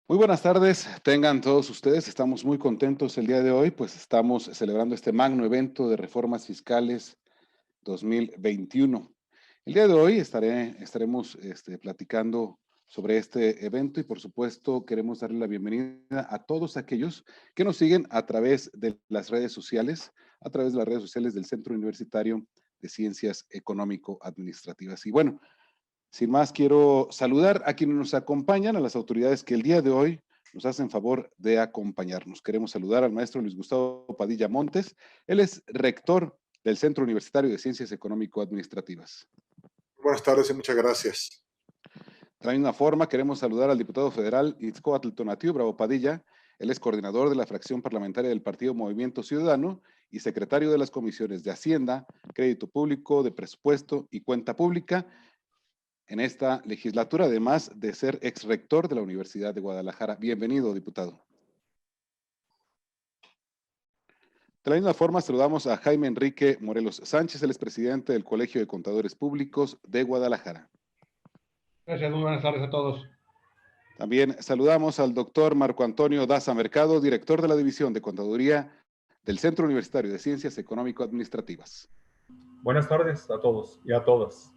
Muy buenas tardes, tengan todos ustedes. Estamos muy contentos el día de hoy, pues estamos celebrando este magno evento de reformas fiscales 2021. El día de hoy estaremos platicando sobre este evento y por supuesto queremos darle la bienvenida a todos aquellos que nos siguen a través de las redes sociales, a través de las redes sociales del Centro Universitario de Ciencias Económico-Administrativas. Y bueno, sin más, quiero saludar a quienes nos acompañan, a las autoridades que el día de hoy nos hacen favor de acompañarnos. Queremos saludar al maestro Luis Gustavo Padilla Montes. Él es rector del Centro Universitario de Ciencias Económico-Administrativas. Buenas tardes y muchas gracias. De la misma forma, queremos saludar al diputado federal Itzcoatl Tonatiuh Bravo Padilla. Él es coordinador de la fracción parlamentaria del Partido Movimiento Ciudadano y secretario de las comisiones de Hacienda, Crédito Público, de Presupuesto y Cuenta Pública en esta legislatura, además de ser ex rector de la Universidad de Guadalajara. Bienvenido, diputado. De la misma forma, saludamos a Jaime Enrique Morelos Sánchez, el expresidente del Colegio de Contadores Públicos de Guadalajara. Gracias, muy buenas tardes a todos. También saludamos al doctor Marco Antonio Daza Mercado, director de la División de Contaduría del Centro Universitario de Ciencias Económico-Administrativas. Buenas tardes a todos y a todas.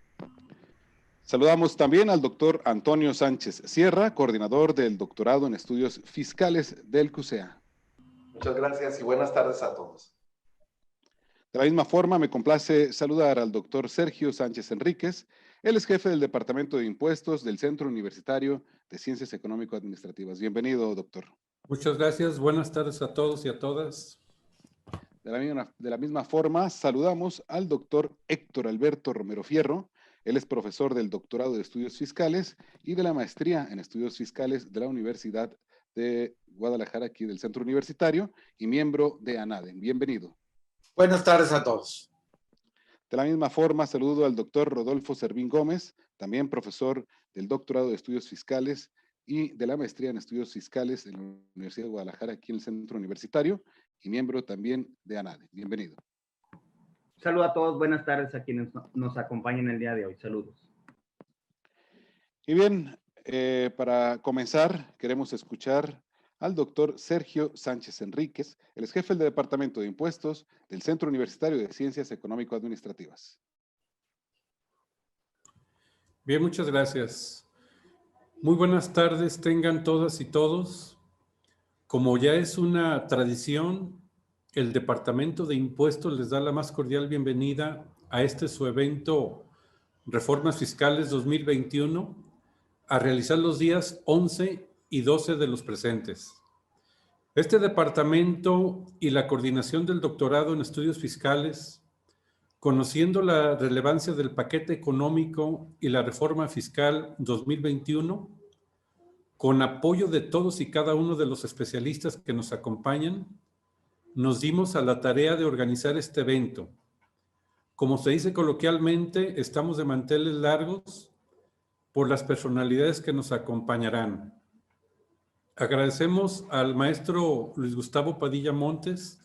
Saludamos también al doctor Antonio Sánchez Sierra, coordinador del doctorado en estudios fiscales del CUSEA. Muchas gracias y buenas tardes a todos. De la misma forma, me complace saludar al doctor Sergio Sánchez Enríquez. Él es jefe del Departamento de Impuestos del Centro Universitario de Ciencias Económico-Administrativas. Bienvenido, doctor. Muchas gracias. Buenas tardes a todos y a todas. De la misma forma, saludamos al doctor Héctor Alberto Romero Fierro. Él es profesor del doctorado de Estudios Fiscales y de la maestría en Estudios Fiscales de la Universidad de Guadalajara, aquí del Centro Universitario, y miembro de ANADE. Bienvenido. Buenas tardes a todos. De la misma forma, saludo al doctor Rodolfo Servín Gómez, también profesor del doctorado de Estudios Fiscales y de la maestría en Estudios Fiscales de la Universidad de Guadalajara, aquí en el Centro Universitario, y miembro también de ANADE. Bienvenido. Saludos a todos, buenas tardes a quienes nos acompañan el día de hoy. Saludos. Y bien, para comenzar, queremos escuchar al doctor Sergio Sánchez Enríquez, el ex jefe del Departamento de Impuestos del Centro Universitario de Ciencias Económico-Administrativas. Bien, muchas gracias. Muy buenas tardes tengan todas y todos. Como ya es una tradición, el Departamento de Impuestos les da la más cordial bienvenida a este su evento Reformas Fiscales 2021 a realizar los días 11 y 12 de los presentes. Este departamento y la coordinación del doctorado en estudios fiscales, conociendo la relevancia del paquete económico y la reforma fiscal 2021, con apoyo de todos y cada uno de los especialistas que nos acompañan, nos dimos a la tarea de organizar este evento. Como se dice coloquialmente, estamos de manteles largos por las personalidades que nos acompañarán. Agradecemos al maestro Luis Gustavo Padilla Montes,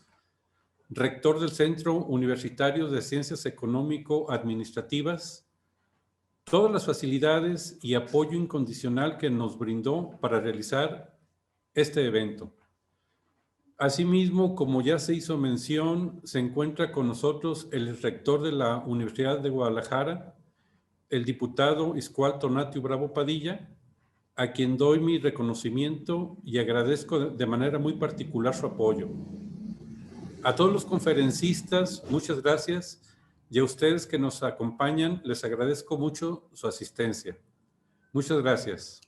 rector del Centro Universitario de Ciencias Económico-Administrativas, todas las facilidades y apoyo incondicional que nos brindó para realizar este evento. Asimismo, como ya se hizo mención, se encuentra con nosotros el rector de la Universidad de Guadalajara, el diputado Itzcoatl Tonatiuh Bravo Padilla, a quien doy mi reconocimiento y agradezco de manera muy particular su apoyo. A todos los conferencistas, muchas gracias, y a ustedes que nos acompañan, les agradezco mucho su asistencia. Muchas gracias.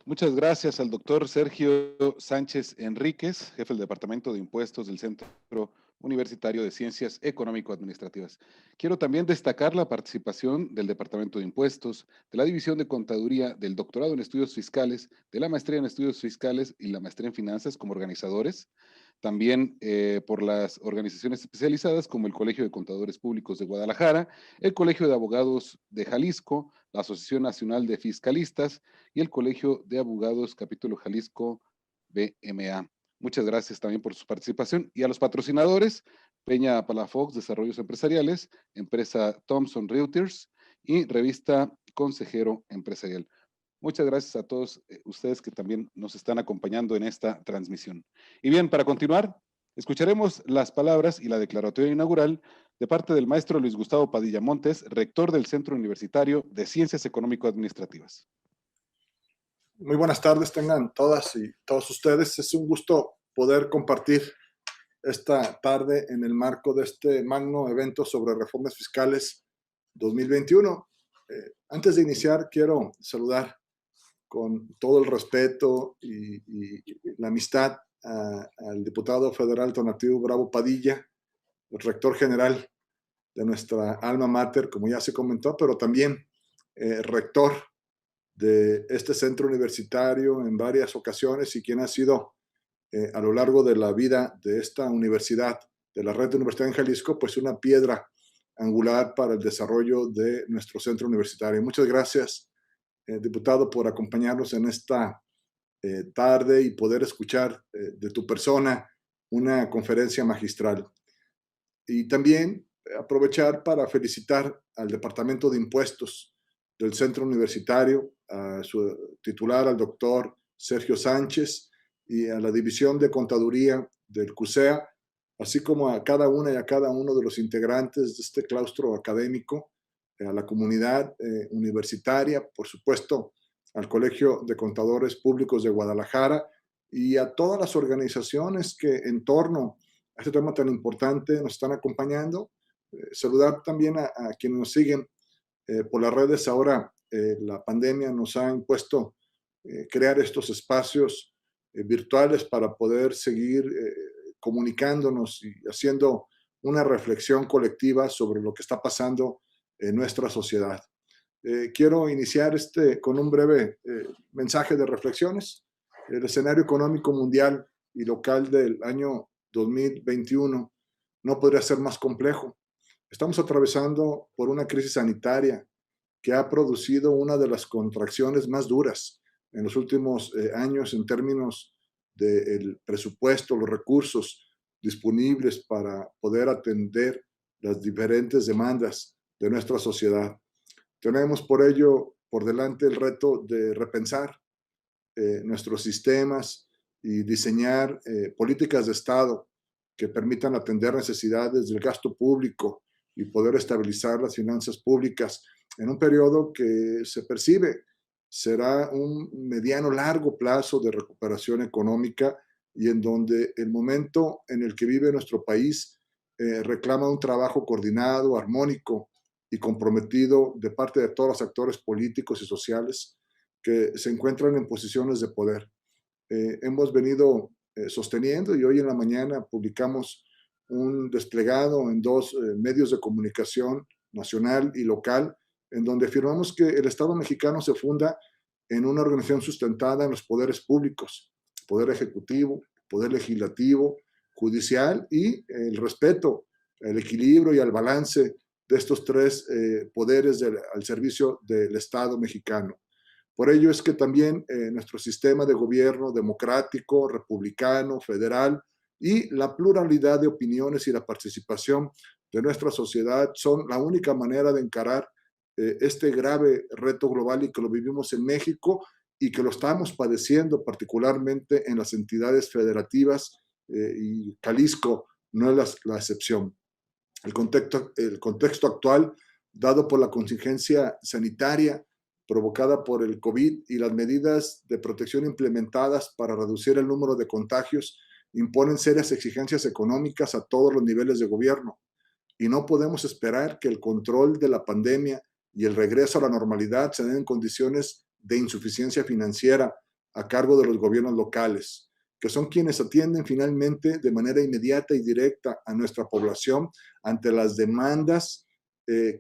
Muchas gracias al doctor Sergio Sánchez Enríquez, jefe del Departamento de Impuestos del Centro Universitario de Ciencias Económico-Administrativas. Quiero también destacar la participación del Departamento de Impuestos, de la División de Contaduría, del Doctorado en Estudios Fiscales, de la Maestría en Estudios Fiscales y la Maestría en Finanzas como organizadores, también por las organizaciones especializadas como el Colegio de Contadores Públicos de Guadalajara, el Colegio de Abogados de Jalisco, la Asociación Nacional de Fiscalistas y el Colegio de Abogados Capítulo Jalisco BMA. Muchas gracias también por su participación y a los patrocinadores, Peña Palafox Desarrollos Empresariales, empresa Thomson Reuters y revista consejero empresarial. Muchas gracias a todos ustedes que también nos están acompañando en esta transmisión. Y bien, para continuar, escucharemos las palabras y la declaratoria inaugural de parte del maestro Luis Gustavo Padilla Montes, rector del Centro Universitario de Ciencias Económico-Administrativas. Muy buenas tardes tengan todas y todos ustedes. Es un gusto poder compartir esta tarde en el marco de este magno evento sobre reformas fiscales 2021. Antes de iniciar, quiero saludar con todo el respeto y la amistad al diputado federal Tonatiuh Bravo Padilla, el rector general de nuestra alma mater, como ya se comentó, pero también rector de este centro universitario en varias ocasiones y quien ha sido a lo largo de la vida de esta universidad, de la red de universidad en Jalisco, pues una piedra angular para el desarrollo de nuestro centro universitario. Muchas gracias, diputado, por acompañarnos en esta tarde y poder escuchar de tu persona una conferencia magistral. Y también aprovechar para felicitar al Departamento de Impuestos del Centro Universitario, a su titular, al doctor Sergio Sánchez, y a la División de Contaduría del CUSEA, así como a cada una y a cada uno de los integrantes de este claustro académico, a la comunidad universitaria, por supuesto, al Colegio de Contadores Públicos de Guadalajara y a todas las organizaciones que en torno a este tema tan importante nos están acompañando. Saludar también a quienes nos siguen por las redes. Ahora la pandemia nos ha impuesto crear estos espacios virtuales para poder seguir comunicándonos y haciendo una reflexión colectiva sobre lo que está pasando en nuestra sociedad. Quiero iniciar con un breve mensaje de reflexiones. El escenario económico mundial y local del año 2021 no podría ser más complejo. Estamos atravesando por una crisis sanitaria que ha producido una de las contracciones más duras en los últimos años en términos del presupuesto, los recursos disponibles para poder atender las diferentes demandas de nuestra sociedad. Tenemos por ello por delante el reto de repensar nuestros sistemas y diseñar políticas de Estado que permitan atender necesidades del gasto público y poder estabilizar las finanzas públicas en un periodo que se percibe será un mediano largo plazo de recuperación económica y en donde el momento en el que vive nuestro país reclama un trabajo coordinado, armónico y comprometido de parte de todos los actores políticos y sociales que se encuentran en posiciones de poder. Hemos venido sosteniendo y hoy en la mañana publicamos un desplegado en dos medios de comunicación nacional y local, en donde afirmamos que el Estado mexicano se funda en una organización sustentada en los poderes públicos, poder ejecutivo, poder legislativo, judicial y el respeto, el equilibrio y el balance de estos tres poderes al servicio del Estado mexicano. Por ello es que también nuestro sistema de gobierno democrático, republicano, federal y la pluralidad de opiniones y la participación de nuestra sociedad son la única manera de encarar este grave reto global y que lo vivimos en México y que lo estamos padeciendo particularmente en las entidades federativas y Jalisco no es la excepción. El contexto actual, dado por la contingencia sanitaria provocada por el COVID y las medidas de protección implementadas para reducir el número de contagios, imponen serias exigencias económicas a todos los niveles de gobierno. Y no podemos esperar que el control de la pandemia y el regreso a la normalidad se den en condiciones de insuficiencia financiera a cargo de los gobiernos locales, que son quienes atienden finalmente de manera inmediata y directa a nuestra población ante las demandas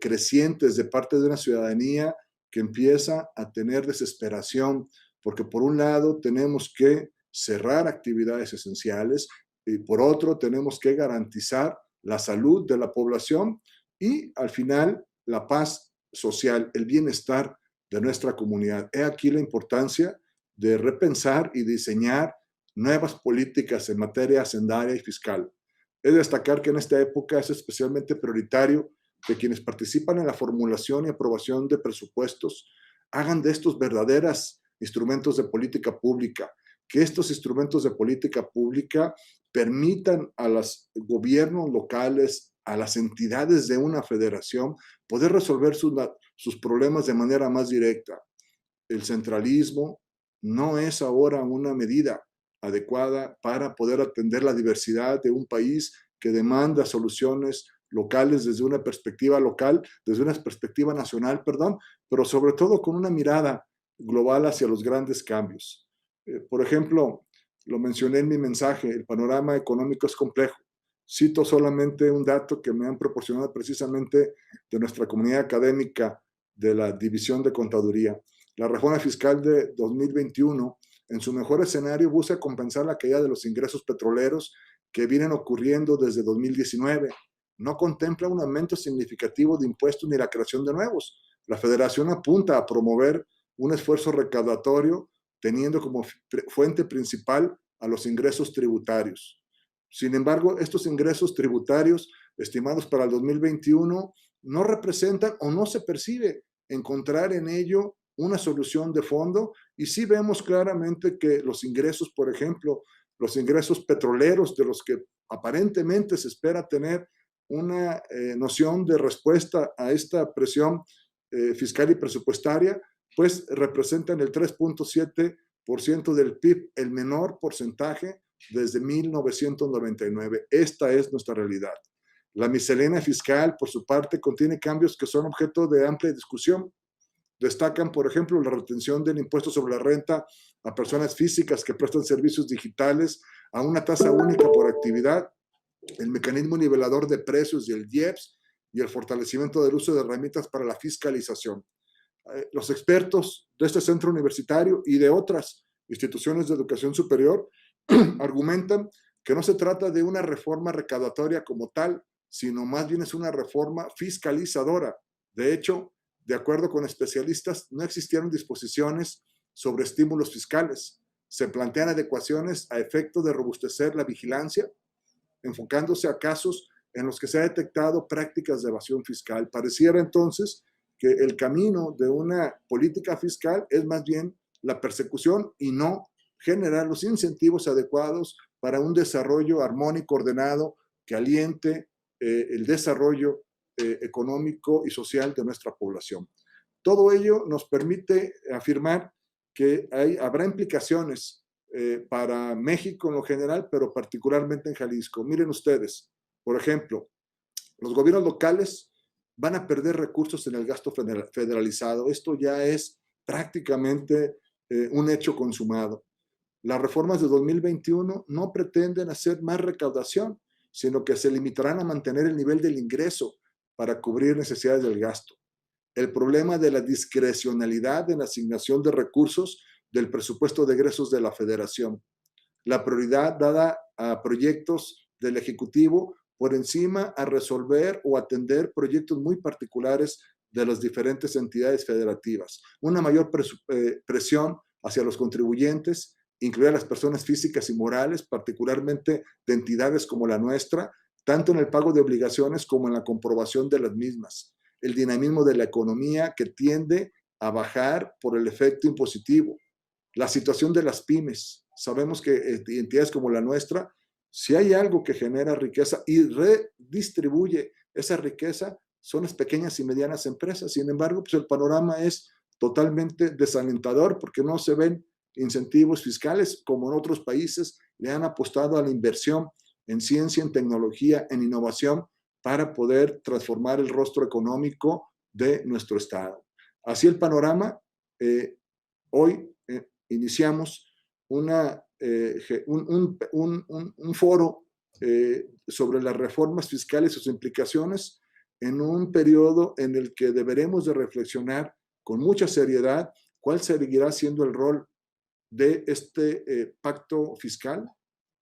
crecientes de parte de una ciudadanía que empieza a tener desesperación, porque por un lado tenemos que cerrar actividades esenciales y por otro tenemos que garantizar la salud de la población y al final la paz social, el bienestar de nuestra comunidad. He aquí la importancia de repensar y diseñar nuevas políticas en materia hacendaria y fiscal. He de destacar que en esta época es especialmente prioritario que quienes participan en la formulación y aprobación de presupuestos hagan de estos verdaderos instrumentos de política pública, que estos instrumentos de política pública permitan a los gobiernos locales, a las entidades de una federación, poder resolver sus problemas de manera más directa. El centralismo no es ahora una medida adecuada para poder atender la diversidad de un país que demanda soluciones locales desde una perspectiva local, desde una perspectiva nacional, perdón, pero sobre todo con una mirada global hacia los grandes cambios. Por ejemplo, lo mencioné en mi mensaje, el panorama económico es complejo. Cito solamente un dato que me han proporcionado precisamente de nuestra comunidad académica de la División de Contaduría. La reforma fiscal de 2021, en su mejor escenario, busca compensar la caída de los ingresos petroleros que vienen ocurriendo desde 2019. No contempla un aumento significativo de impuestos ni la creación de nuevos. La Federación apunta a promover un esfuerzo recaudatorio teniendo como fuente principal a los ingresos tributarios. Sin embargo, estos ingresos tributarios estimados para el 2021 no representan o no se percibe encontrar en ello una solución de fondo, y sí vemos claramente que los ingresos, por ejemplo, los ingresos petroleros de los que aparentemente se espera tener una noción de respuesta a esta presión fiscal y presupuestaria, pues representan el 3.7% del PIB, el menor porcentaje desde 1999. Esta es nuestra realidad. La miscelánea fiscal, por su parte, contiene cambios que son objeto de amplia discusión. Destacan, por ejemplo, la retención del impuesto sobre la renta a personas físicas que prestan servicios digitales a una tasa única por actividad, el mecanismo nivelador de precios y el IEPS, y el fortalecimiento del uso de herramientas para la fiscalización. Los expertos de este centro universitario y de otras instituciones de educación superior argumentan que no se trata de una reforma recaudatoria como tal, sino más bien es una reforma fiscalizadora. De hecho, de acuerdo con especialistas, no existieron disposiciones sobre estímulos fiscales. Se plantean adecuaciones a efecto de robustecer la vigilancia, enfocándose a casos en los que se ha detectado prácticas de evasión fiscal. Pareciera entonces que el camino de una política fiscal es más bien la persecución y no generar los incentivos adecuados para un desarrollo armónico, ordenado, que aliente el desarrollo económico y social de nuestra población. Todo ello nos permite afirmar que habrá implicaciones para México en lo general, pero particularmente en Jalisco. Miren ustedes, por ejemplo, los gobiernos locales van a perder recursos en el gasto federalizado. Esto ya es prácticamente un hecho consumado. Las reformas de 2021 no pretenden hacer más recaudación, sino que se limitarán a mantener el nivel del ingreso para cubrir necesidades del gasto. El problema de la discrecionalidad en la asignación de recursos del presupuesto de egresos de la Federación. La prioridad dada a proyectos del Ejecutivo por encima a resolver o atender proyectos muy particulares de las diferentes entidades federativas. Una mayor presión hacia los contribuyentes, incluir a las personas físicas y morales, particularmente de entidades como la nuestra, tanto en el pago de obligaciones como en la comprobación de las mismas. El dinamismo de la economía que tiende a bajar por el efecto impositivo. La situación de las pymes. Sabemos que entidades como la nuestra, si hay algo que genera riqueza y redistribuye esa riqueza, son las pequeñas y medianas empresas. Sin embargo, pues el panorama es totalmente desalentador porque no se ven incentivos fiscales como en otros países le han apostado a la inversión en ciencia, en tecnología, en innovación para poder transformar el rostro económico de nuestro Estado. Así el panorama, hoy iniciamos un foro sobre las reformas fiscales y sus implicaciones en un periodo en el que deberemos de reflexionar con mucha seriedad cuál seguirá siendo el rol de este pacto fiscal,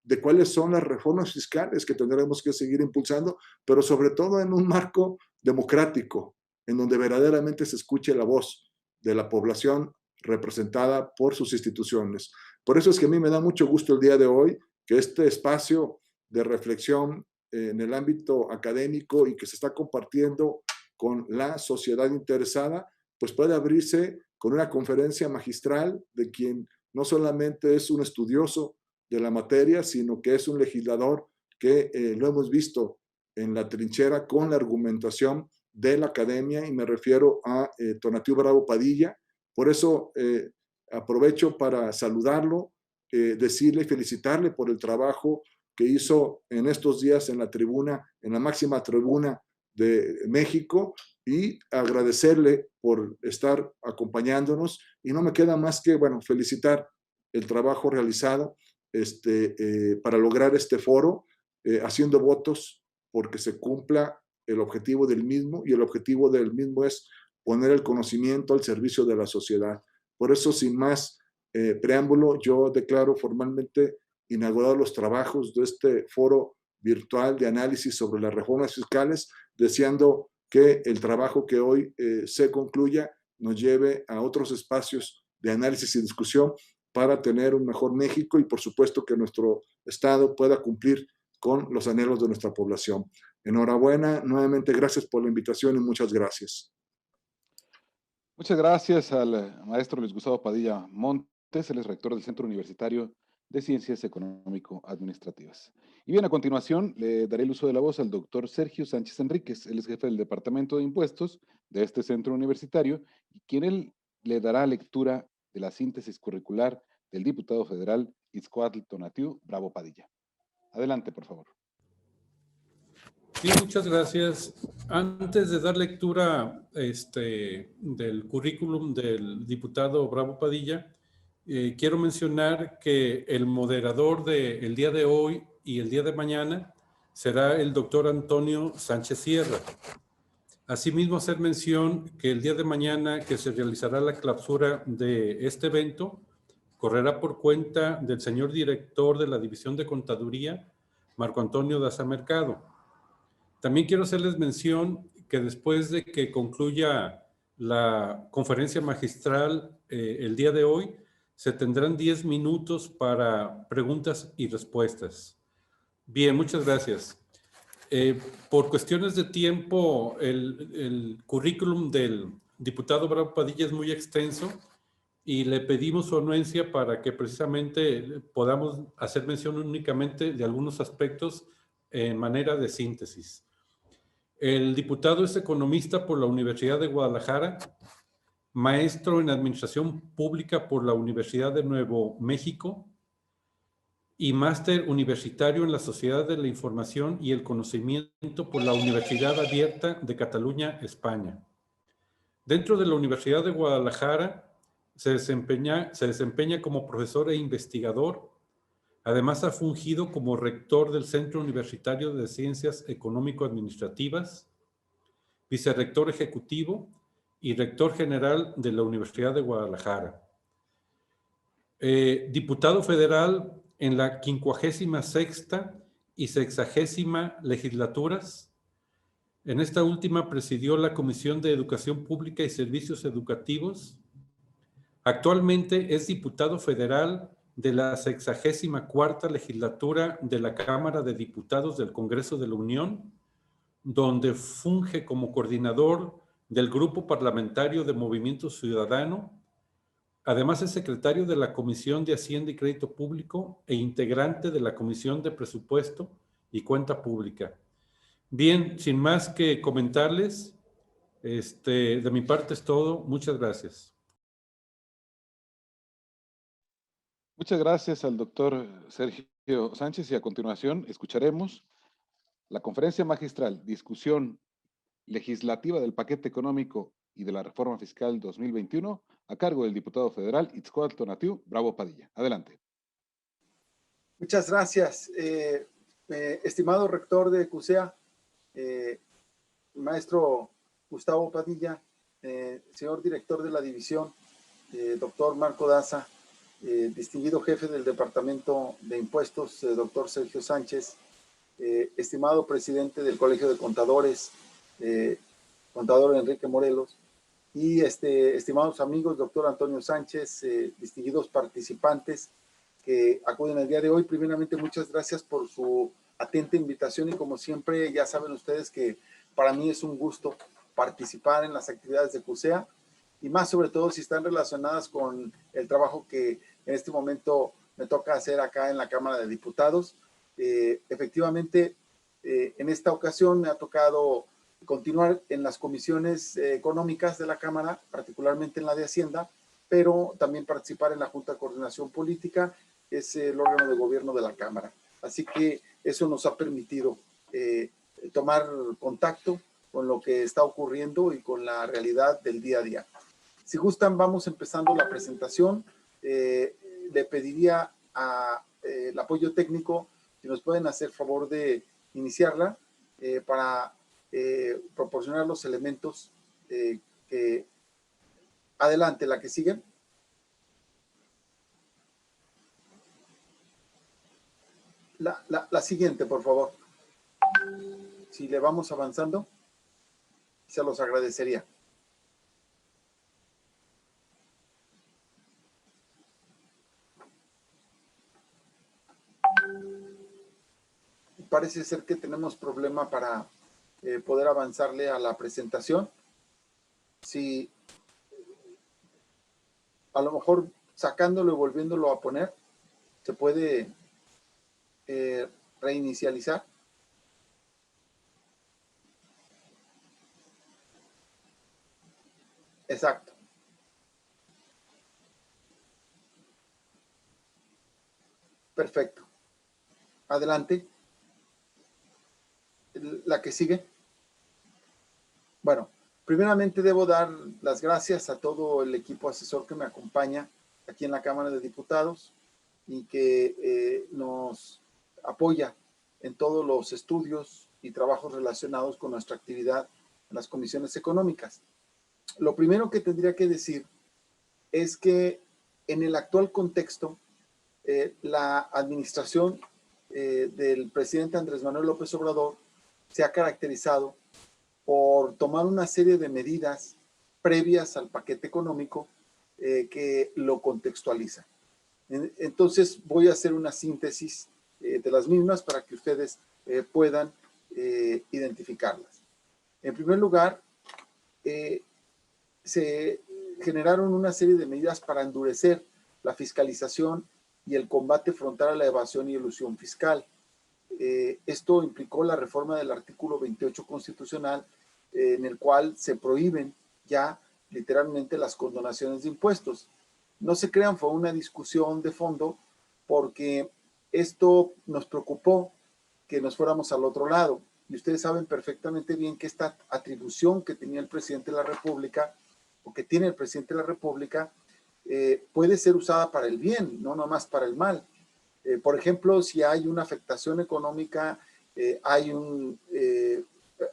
de cuáles son las reformas fiscales que tendremos que seguir impulsando, pero sobre todo en un marco democrático, en donde verdaderamente se escuche la voz de la población representada por sus instituciones. Por eso es que a mí me da mucho gusto el día de hoy que este espacio de reflexión en el ámbito académico y que se está compartiendo con la sociedad interesada, pues puede abrirse con una conferencia magistral de quien no solamente es un estudioso de la materia, sino que es un legislador que lo hemos visto en la trinchera con la argumentación de la academia, y me refiero a Tonatiuh Bravo Padilla. Por eso aprovecho para saludarlo, decirle y felicitarle por el trabajo que hizo en estos días en la tribuna, en la máxima tribuna de México, y agradecerle por estar acompañándonos. Y no me queda más que, bueno, felicitar el trabajo realizado para lograr este foro, haciendo votos porque se cumpla el objetivo del mismo, y el objetivo del mismo es poner el conocimiento al servicio de la sociedad. Por eso, sin más preámbulo, yo declaro formalmente inaugurados los trabajos de este foro virtual de análisis sobre las reformas fiscales, deseando que el trabajo que hoy se concluya nos lleve a otros espacios de análisis y discusión para tener un mejor México, y por supuesto que nuestro Estado pueda cumplir con los anhelos de nuestra población. Enhorabuena, nuevamente gracias por la invitación y muchas gracias. Muchas gracias al maestro Luis Gustavo Padilla Montes, él es rector del Centro Universitario de Ciencias Económico-Administrativas. Y bien, a continuación le daré el uso de la voz al doctor Sergio Sánchez Enríquez, él es jefe del Departamento de Impuestos de este centro universitario, y quien él le dará lectura de la síntesis curricular del diputado federal Itzcoatl Tonatiuh Bravo Padilla. Adelante, por favor. Sí, muchas gracias. Antes de dar lectura del currículum del diputado Bravo Padilla, quiero mencionar que el moderador del día de hoy y el día de mañana será el doctor Antonio Sánchez Sierra. Asimismo, hacer mención que el día de mañana, que se realizará la clausura de este evento, correrá por cuenta del señor director de la División de Contaduría, Marco Antonio Daza Mercado. También quiero hacerles mención que después de que concluya la conferencia magistral el día de hoy, se tendrán 10 minutos para preguntas y respuestas. Bien, muchas gracias. Por cuestiones de tiempo, el currículum del diputado Bravo Padilla es muy extenso, y le pedimos su anuencia para que precisamente podamos hacer mención únicamente de algunos aspectos en manera de síntesis. El diputado es economista por la Universidad de Guadalajara, maestro en Administración Pública por la Universidad de Nuevo México y máster universitario en la Sociedad de la Información y el Conocimiento por la Universidad Abierta de Cataluña, España. Dentro de la Universidad de Guadalajara se desempeña como profesor e investigador. Además, ha fungido como rector del Centro Universitario de Ciencias Económico-Administrativas, vicerrector ejecutivo y rector general de la Universidad de Guadalajara. Diputado federal en la 56ª y 60ª legislaturas. En esta última presidió la Comisión de Educación Pública y Servicios Educativos. Actualmente es diputado federal de la 64ª legislatura de la Cámara de Diputados del Congreso de la Unión, donde funge como coordinador del Grupo Parlamentario de Movimiento Ciudadano. Además es secretario de la Comisión de Hacienda y Crédito Público e integrante de la Comisión de Presupuesto y Cuenta Pública. Bien, sin más que comentarles, de mi parte es todo. Muchas gracias. Muchas gracias al doctor Sergio Sánchez, y a continuación escucharemos la conferencia magistral, discusión legislativa del paquete económico y de la reforma fiscal 2021, a cargo del diputado federal Itzcoatl Tonatiuh Bravo Padilla. Adelante. Muchas gracias, estimado rector de CUSEA, maestro Gustavo Padilla, señor director de la división, doctor Marco Daza, distinguido jefe del Departamento de Impuestos, doctor Sergio Sánchez, estimado presidente del Colegio de Contadores, contador Enrique Morelos, y estimados amigos, doctor Antonio Sánchez, distinguidos participantes que acuden el día de hoy. Primeramente, muchas gracias por su atenta invitación, y como siempre, ya saben ustedes que para mí es un gusto participar en las actividades de CUSEA y más sobre todo si están relacionadas con el trabajo que en este momento me toca hacer acá en la Cámara de Diputados. Efectivamente, en esta ocasión me ha tocado continuar en las comisiones económicas de la Cámara, particularmente en la de Hacienda, pero también participar en la Junta de Coordinación Política, que es el órgano de gobierno de la Cámara. Así que eso nos ha permitido tomar contacto con lo que está ocurriendo y con la realidad del día a día. Si gustan, vamos empezando la presentación. Le pediría el apoyo técnico, si nos pueden hacer favor de iniciarla para proporcionar los elementos que... Adelante, la que sigue. La siguiente, por favor. Si le vamos avanzando, se los agradecería. Parece ser que tenemos problema para poder avanzarle a la presentación. Si a lo mejor sacándolo y volviéndolo a poner, se puede reinicializar. Exacto. Perfecto. Adelante. La que sigue. Bueno, primeramente debo dar las gracias a todo el equipo asesor que me acompaña aquí en la Cámara de Diputados y que nos apoya en todos los estudios y trabajos relacionados con nuestra actividad en las comisiones económicas. Lo primero que tendría que decir es que en el actual contexto, la administración del presidente Andrés Manuel López Obrador se ha caracterizado por tomar una serie de medidas previas al paquete económico que lo contextualizan. Entonces voy a hacer una síntesis de las mismas para que ustedes puedan identificarlas. En primer lugar, se generaron una serie de medidas para endurecer la fiscalización y el combate frontal a la evasión y elusión fiscal. Esto implicó la reforma del artículo 28 constitucional, en el cual se prohíben ya literalmente las condonaciones de impuestos. No se crean, fue una discusión de fondo porque esto nos preocupó que nos fuéramos al otro lado. Y ustedes saben perfectamente bien que esta atribución que tenía el presidente de la República, o que tiene el presidente de la República, puede ser usada para el bien, no nomás para el mal. Por ejemplo, si hay una afectación económica, hay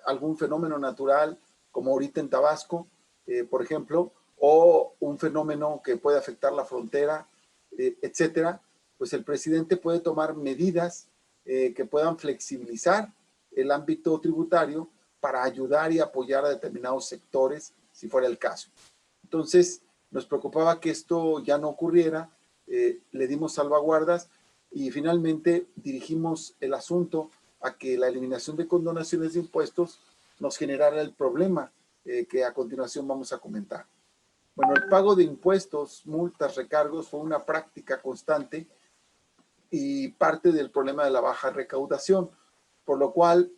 algún fenómeno natural, como ahorita en Tabasco, por ejemplo, o un fenómeno que puede afectar la frontera, etcétera, pues el presidente puede tomar medidas que puedan flexibilizar el ámbito tributario para ayudar y apoyar a determinados sectores, si fuera el caso. Entonces, nos preocupaba que esto ya no ocurriera, le dimos salvaguardas y finalmente dirigimos el asunto a que la eliminación de condonaciones de impuestos nos generara el problema que a continuación vamos a comentar. Bueno, el pago de impuestos, multas, recargos fue una práctica constante y parte del problema de la baja recaudación, por lo cual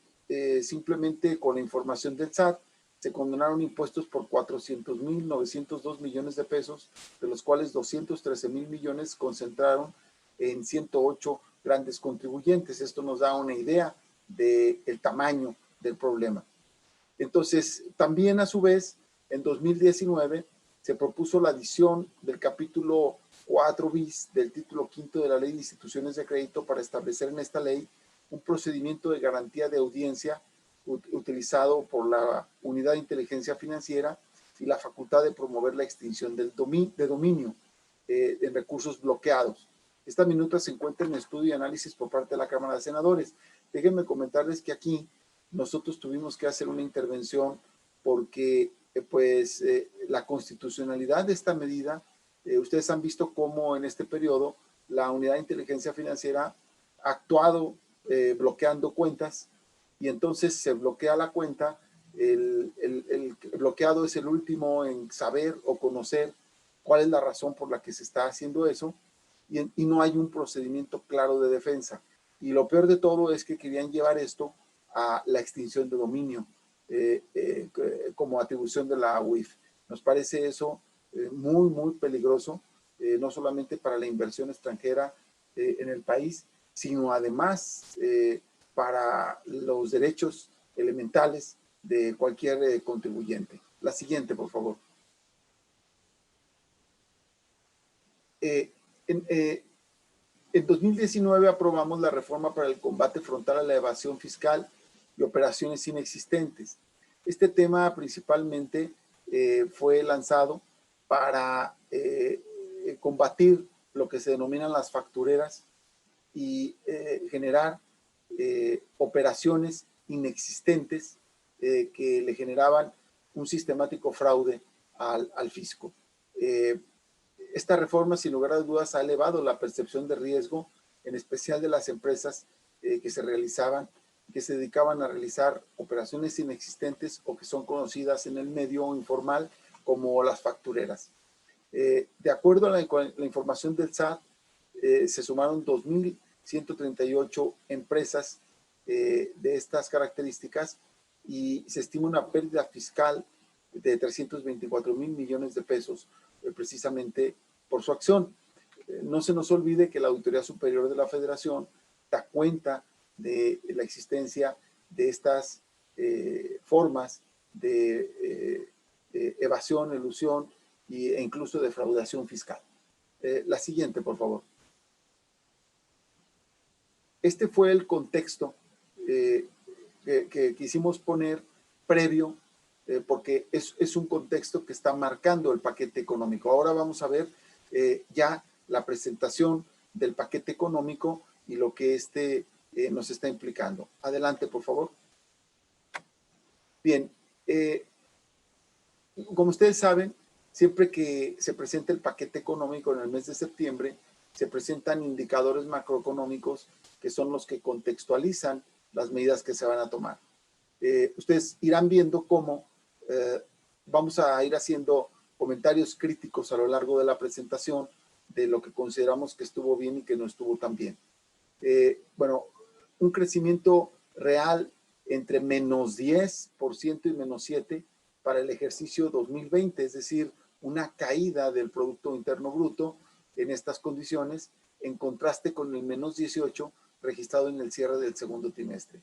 simplemente con la información del SAT se condonaron impuestos por 400,902 millones de pesos, de los cuales 213,000 millones concentraron en 108 grandes contribuyentes. Esto nos da una idea del tamaño del problema. Entonces, también a su vez, en 2019 se propuso la adición del capítulo 4 bis del título 5 de la Ley de Instituciones de Crédito para establecer en esta ley un procedimiento de garantía de audiencia utilizado por la Unidad de Inteligencia Financiera y la facultad de promover la extinción de dominio en recursos bloqueados. Esta minuta se encuentra en estudio y análisis por parte de la Cámara de Senadores. Déjenme comentarles que aquí nosotros tuvimos que hacer una intervención porque la constitucionalidad de esta medida, ustedes han visto cómo en este periodo la Unidad de Inteligencia Financiera ha actuado bloqueando cuentas y entonces se bloquea la cuenta El bloqueado es el último en saber o conocer cuál es la razón por la que se está haciendo eso, y no hay un procedimiento claro de defensa. Y lo peor de todo es que querían llevar esto a la extinción de dominio como atribución de la UIF. Nos parece eso muy, muy peligroso, no solamente para la inversión extranjera en el país, sino además para los derechos elementales de cualquier contribuyente. La siguiente, por favor. En 2019 aprobamos la reforma para el combate frontal a la evasión fiscal y operaciones inexistentes. Este tema principalmente fue lanzado para combatir lo que se denominan las factureras y generar operaciones inexistentes que le generaban un sistemático fraude al fisco. Esta reforma, sin lugar a dudas, ha elevado la percepción de riesgo, en especial de las empresas que se dedicaban a realizar operaciones inexistentes o que son conocidas en el medio informal como las factureras. De acuerdo a la información del SAT, se sumaron 2.138 empresas de estas características y se estima una pérdida fiscal de 324,000 millones de pesos precisamente por su acción. No se nos olvide que la Auditoría Superior de la Federación da cuenta de la existencia de estas formas de evasión, elusión e incluso defraudación fiscal. La siguiente, por favor. Este fue el contexto que quisimos poner previo, porque es un contexto que está marcando el paquete económico. Ahora vamos a ver ya la presentación del paquete económico y lo que nos está implicando. Adelante, por favor. Bien, como ustedes saben, siempre que se presenta el paquete económico en el mes de septiembre, se presentan indicadores macroeconómicos que son los que contextualizan las medidas que se van a tomar. Ustedes irán viendo cómo vamos a ir haciendo comentarios críticos a lo largo de la presentación de lo que consideramos que estuvo bien y que no estuvo tan bien. Bueno, un crecimiento real entre menos 10% y menos 7% para el ejercicio 2020, es decir, una caída del Producto Interno Bruto en estas condiciones, en contraste con el menos 18% registrado en el cierre del segundo trimestre.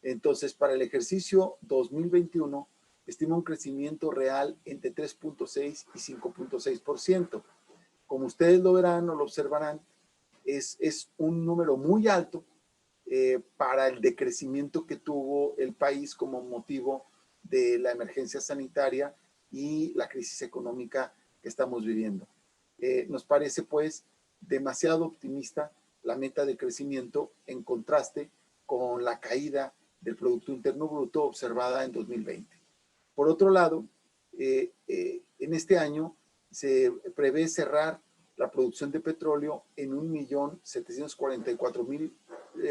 Entonces, para el ejercicio 2021, estima un crecimiento real entre 3.6 y 5.6%. Como ustedes lo verán o lo observarán, es un número muy alto para el decrecimiento que tuvo el país como motivo de la emergencia sanitaria y la crisis económica que estamos viviendo. Nos parece, pues, demasiado optimista la meta de crecimiento en contraste con la caída del Producto Interno Bruto observada en 2020. Por otro lado, en este año se prevé cerrar la producción de petróleo en 1.744.000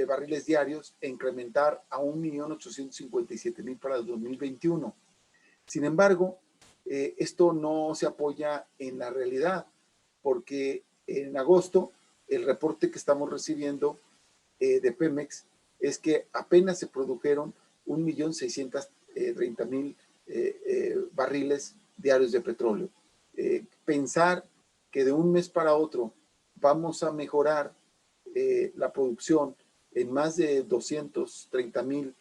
barriles diarios e incrementar a 1.857.000 para el 2021. Sin embargo, esto no se apoya en la realidad, porque en agosto el reporte que estamos recibiendo de Pemex es que apenas se produjeron 1.630.000 barriles diarios de petróleo. Pensar que de un mes para otro vamos a mejorar la producción en más de 230.000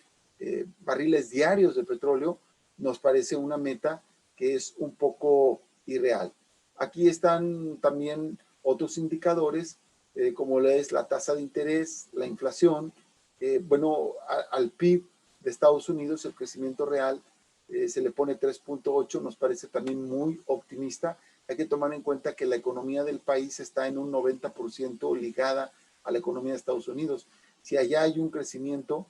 barriles diarios de petróleo nos parece una meta que es un poco irreal. Aquí están también otros indicadores como es la tasa de interés, la inflación. Bueno, al PIB de Estados Unidos el crecimiento real se le pone 3.8, nos parece también muy optimista. Hay que tomar en cuenta que la economía del país está en un 90% ligada a la economía de Estados Unidos. Si allá hay un crecimiento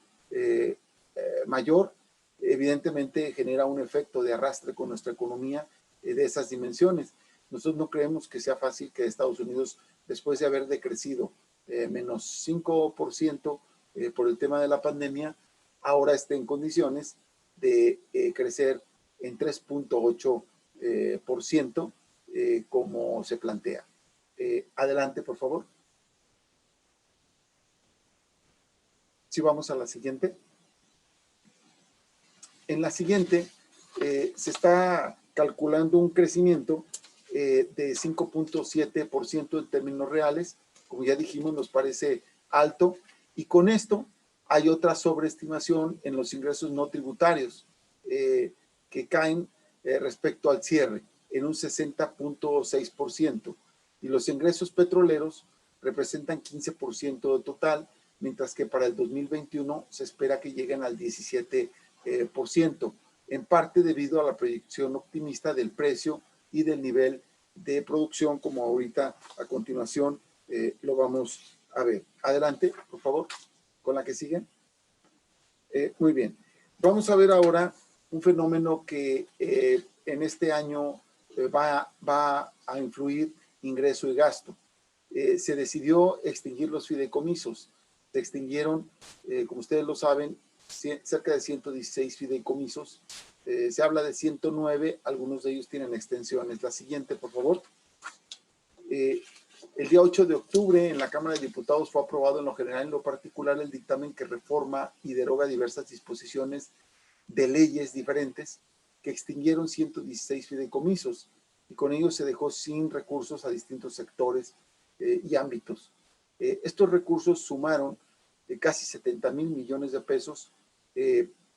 mayor, evidentemente genera un efecto de arrastre con nuestra economía de esas dimensiones. Nosotros no creemos que sea fácil que Estados Unidos, después de haber decrecido menos 5% por el tema de la pandemia, ahora esté en condiciones de crecer en 3.8%, como se plantea. Adelante, por favor. Si vamos a la siguiente. En la siguiente se está calculando un crecimiento de 5.7% en términos reales. Como ya dijimos, nos parece alto. Y con esto hay otra sobreestimación en los ingresos no tributarios que caen respecto al cierre en un 60.6%. Y los ingresos petroleros representan 15% del total, mientras que para el 2021 se espera que lleguen al 17%, en parte debido a la proyección optimista del precio y del nivel de producción, como ahorita a continuación lo vamos a ver. Adelante, por favor, con la que sigue. Muy bien. Vamos a ver ahora un fenómeno que en este año va a influir ingreso y gasto. Se decidió extinguir los fideicomisos. Se extinguieron, como ustedes lo saben, cerca de 116 fideicomisos. Se habla de 109, algunos de ellos tienen extensiones. La siguiente, por favor. El día 8 de octubre en la Cámara de Diputados fue aprobado en lo general y en lo particular el dictamen que reforma y deroga diversas disposiciones de leyes diferentes que extinguieron 116 fideicomisos y con ello se dejó sin recursos a distintos sectores y ámbitos. Estos recursos sumaron casi 70,000 millones de pesos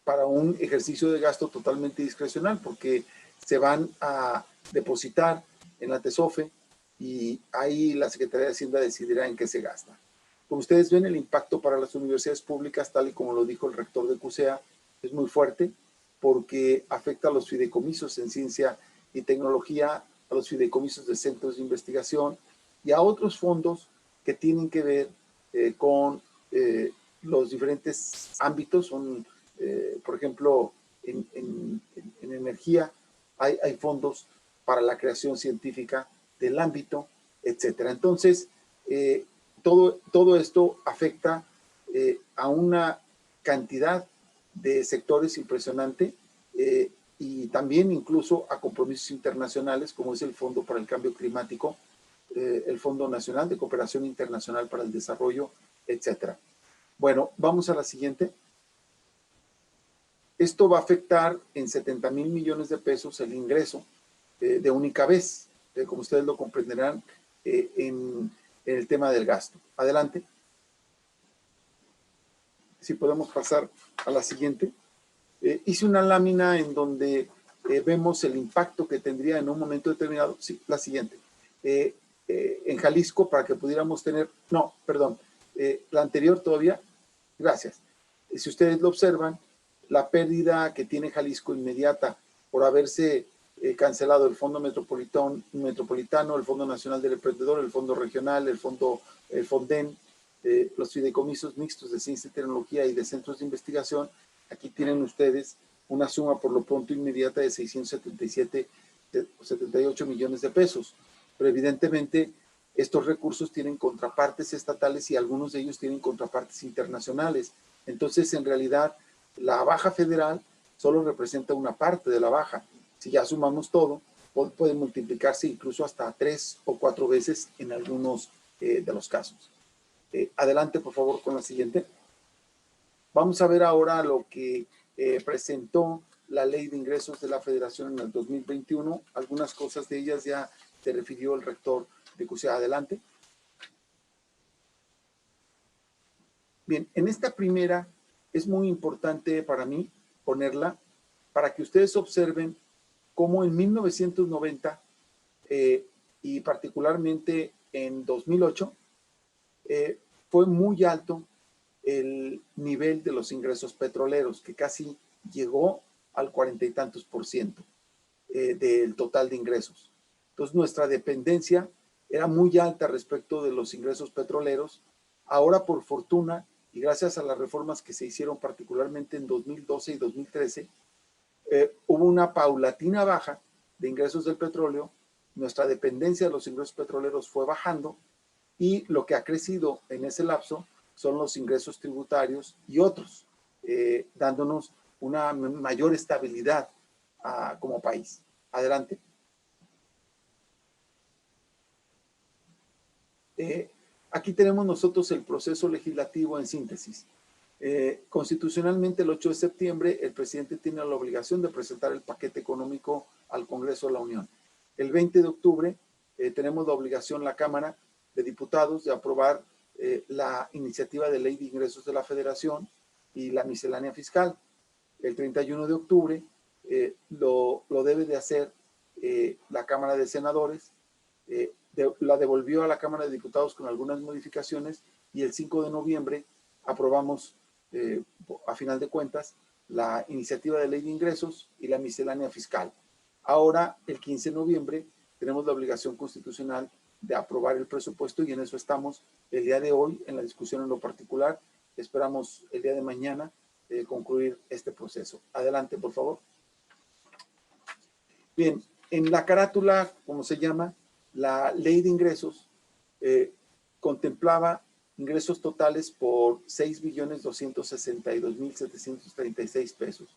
para un ejercicio de gasto totalmente discrecional, porque se van a depositar en la TESOFE y ahí la Secretaría de Hacienda decidirá en qué se gasta. Como ustedes ven, el impacto para las universidades públicas, tal y como lo dijo el rector de CUSEA, es muy fuerte porque afecta a los fideicomisos en ciencia y tecnología, a los fideicomisos de centros de investigación y a otros fondos que tienen que ver con los diferentes ámbitos. Son, por ejemplo, en energía hay fondos para la creación científica del ámbito, etcétera. Entonces, todo esto afecta a una cantidad de sectores impresionante y también incluso a compromisos internacionales, como es el Fondo para el Cambio Climático, el Fondo Nacional de Cooperación Internacional para el Desarrollo, etcétera. Bueno, vamos a la siguiente. Esto va a afectar en 70,000 millones de pesos el ingreso de única vez, como ustedes lo comprenderán en el tema del gasto. Adelante. Si podemos pasar a la siguiente. Hice una lámina en donde vemos el impacto que tendría en un momento determinado. Sí, la siguiente. En Jalisco, para que pudiéramos tener... No, perdón. La anterior todavía. Gracias. Si ustedes lo observan, la pérdida que tiene Jalisco inmediata por haberse cancelado el Fondo Metropolitano, el Fondo Nacional del Emprendedor, el Fondo Regional, el FONDEN, los fideicomisos mixtos de ciencia y tecnología y de centros de investigación. Aquí tienen ustedes una suma por lo pronto inmediata de 678 millones de pesos. Pero evidentemente estos recursos tienen contrapartes estatales y algunos de ellos tienen contrapartes internacionales. Entonces, en realidad, la baja federal solo representa una parte de la baja. Si ya sumamos todo, puede multiplicarse incluso hasta 3 o 4 veces en algunos de los casos. Adelante, por favor, con la siguiente. Vamos a ver ahora lo que presentó la Ley de Ingresos de la Federación en el 2021. Algunas cosas de ellas ya se refirió el rector de CUSEA. Adelante. Bien, en esta primera es muy importante para mí ponerla para que ustedes observen cómo en 1990 y particularmente en 2008 fue muy alto el nivel de los ingresos petroleros, que casi llegó al 40 y tantos % del total de ingresos. Entonces nuestra dependencia era muy alta respecto de los ingresos petroleros. Ahora, por fortuna, y gracias a las reformas que se hicieron particularmente en 2012 y 2013, hubo una paulatina baja de ingresos del petróleo. Nuestra dependencia de los ingresos petroleros fue bajando y lo que ha crecido en ese lapso son los ingresos tributarios y otros, dándonos una mayor estabilidad como país. Adelante. Aquí tenemos nosotros el proceso legislativo en síntesis. Constitucionalmente, el 8 de septiembre, el presidente tiene la obligación de presentar el paquete económico al Congreso de la Unión. El 20 de octubre tenemos la obligación, la Cámara de Diputados, de aprobar la iniciativa de ley de ingresos de la Federación y la miscelánea fiscal. El 31 de octubre lo debe de hacer la Cámara de Senadores, la devolvió a la Cámara de Diputados con algunas modificaciones y el 5 de noviembre aprobamos, a final de cuentas, la iniciativa de ley de ingresos y la miscelánea fiscal. Ahora, el 15 de noviembre, tenemos la obligación constitucional de aprobar el presupuesto y en eso estamos el día de hoy en la discusión en lo particular. Esperamos el día de mañana concluir este proceso. Adelante, por favor. Bien, en la carátula, como se llama, la ley de ingresos contemplaba ingresos totales por 6.262.736 pesos,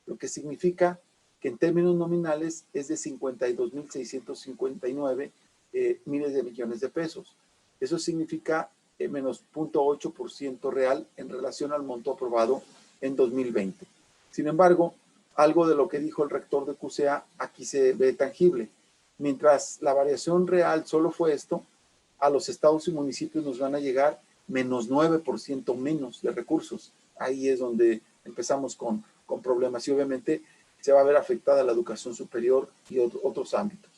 lo que significa que en términos nominales es de 52.659 miles de millones de pesos. Eso significa menos 0.8% real en relación al monto aprobado en 2020. Sin embargo, algo de lo que dijo el rector de CUSEA aquí se ve tangible. Mientras la variación real solo fue esto, a los estados y municipios nos van a llegar menos 9% menos de recursos. Ahí es donde empezamos con problemas y obviamente se va a ver afectada la educación superior y otros ámbitos.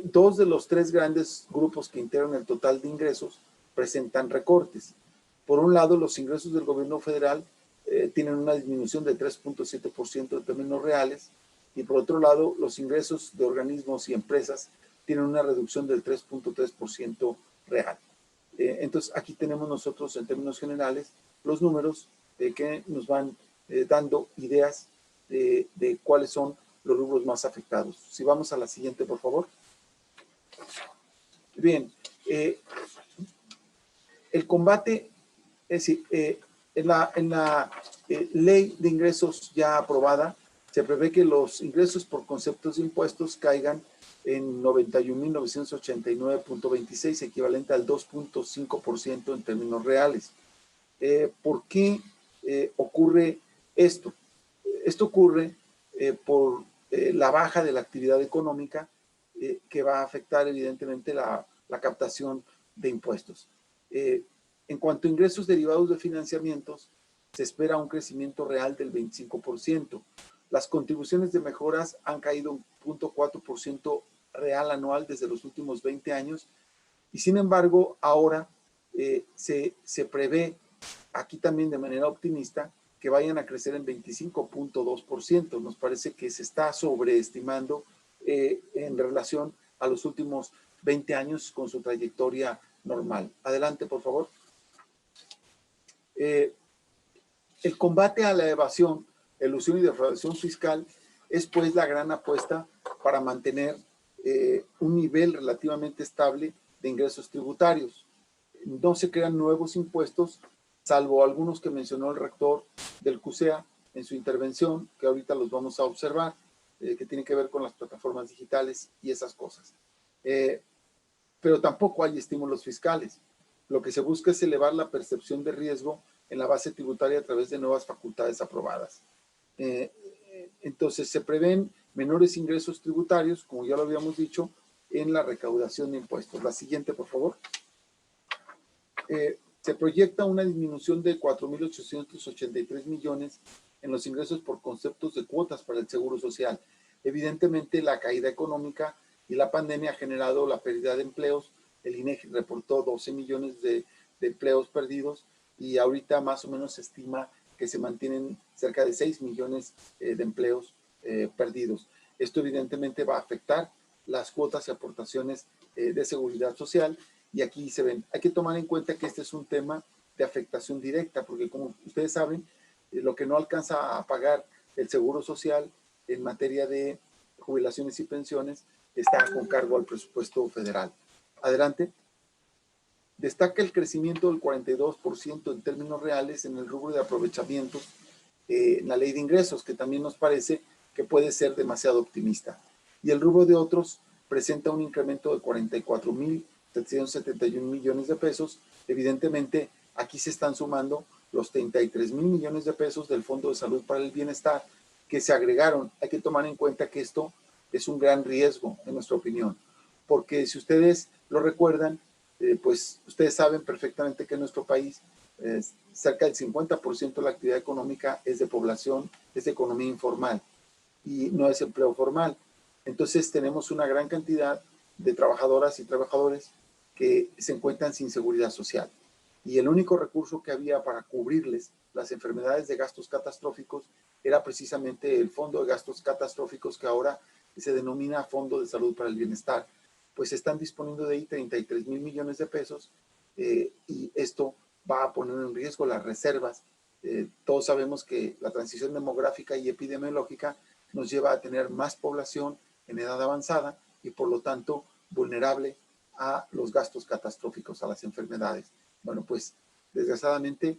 Dos de los tres grandes grupos que integran el total de ingresos presentan recortes. Por un lado, los ingresos del gobierno federal tienen una disminución de 3.7% en términos reales y por otro lado, los ingresos de organismos y empresas tienen una reducción del 3.3% real. Entonces, aquí tenemos nosotros, en términos generales, los números que nos van dando ideas de cuáles son los rubros más afectados. Si vamos a la siguiente, por favor. Bien, el combate, es decir, en la ley de ingresos ya aprobada, se prevé que los ingresos por conceptos de impuestos caigan en 91.989.26, equivalente al 2.5% en términos reales. ¿Por qué ocurre esto? Esto ocurre por la baja de la actividad económica que va a afectar evidentemente la captación de impuestos. En cuanto a ingresos derivados de financiamientos, se espera un crecimiento real del 25%. Las contribuciones de mejoras han caído un 0.4% real anual desde los últimos 20 años y sin embargo ahora se prevé aquí también de manera optimista que vayan a crecer en 25.2%. Nos parece que se está sobreestimando en relación a los últimos 20 años con su trayectoria normal. Adelante, por favor. El combate a la evasión, elusión y defraudación fiscal es pues la gran apuesta para mantener un nivel relativamente estable de ingresos tributarios. No se crean nuevos impuestos, salvo algunos que mencionó el rector del CUSEA en su intervención, que ahorita los vamos a observar, que tienen que ver con las plataformas digitales y esas cosas. Pero tampoco hay estímulos fiscales. Lo que se busca es elevar la percepción de riesgo en la base tributaria a través de nuevas facultades aprobadas. Entonces, se prevén menores ingresos tributarios, como ya lo habíamos dicho, en la recaudación de impuestos. La siguiente, por favor. Se proyecta una disminución de 4.883 millones en los ingresos por conceptos de cuotas para el Seguro Social. Evidentemente, la caída económica y la pandemia ha generado la pérdida de empleos. El INEGI reportó 12 millones de empleos perdidos y ahorita más o menos se estima que se mantienen cerca de 6 millones de empleos perdidos. Esto evidentemente va a afectar las cuotas y aportaciones de seguridad social y aquí se ven. Hay que tomar en cuenta que este es un tema de afectación directa porque como ustedes saben, lo que no alcanza a pagar el Seguro Social en materia de jubilaciones y pensiones está con cargo al presupuesto federal. Adelante. Destaca el crecimiento del 42% en términos reales en el rubro de aprovechamientos la ley de ingresos, que también nos parece que puede ser demasiado optimista. Y el rubro de otros presenta un incremento de 44.771 millones de pesos. Evidentemente, aquí se están sumando los 33,000 millones de pesos del Fondo de Salud para el Bienestar que se agregaron. Hay que tomar en cuenta que esto es un gran riesgo, en nuestra opinión, porque si ustedes lo recuerdan, pues ustedes saben perfectamente que en nuestro país cerca del 50% de la actividad económica es de población, es de economía informal y no es empleo formal. Entonces tenemos una gran cantidad de trabajadoras y trabajadores que se encuentran sin seguridad social. Y el único recurso que había para cubrirles las enfermedades de gastos catastróficos era precisamente el Fondo de Gastos Catastróficos, que ahora se denomina Fondo de Salud para el Bienestar. Pues están disponiendo de ahí 33,000 millones de pesos y esto va a poner en riesgo las reservas. Todos sabemos que la transición demográfica y epidemiológica nos lleva a tener más población en edad avanzada y por lo tanto vulnerable a los gastos catastróficos, a las enfermedades. Bueno, pues desgraciadamente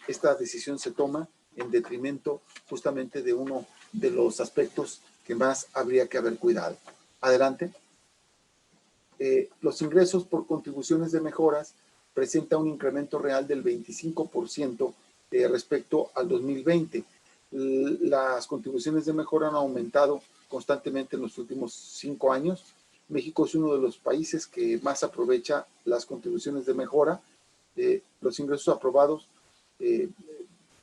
esta decisión se toma en detrimento justamente de uno de los aspectos que más habría que haber cuidado. Adelante. Los ingresos por contribuciones de mejoras presentan un incremento real del 25% respecto al 2020. Las contribuciones de mejora han aumentado constantemente en los últimos 5 años. México es uno de los países que más aprovecha las contribuciones de mejora. Los ingresos aprobados, en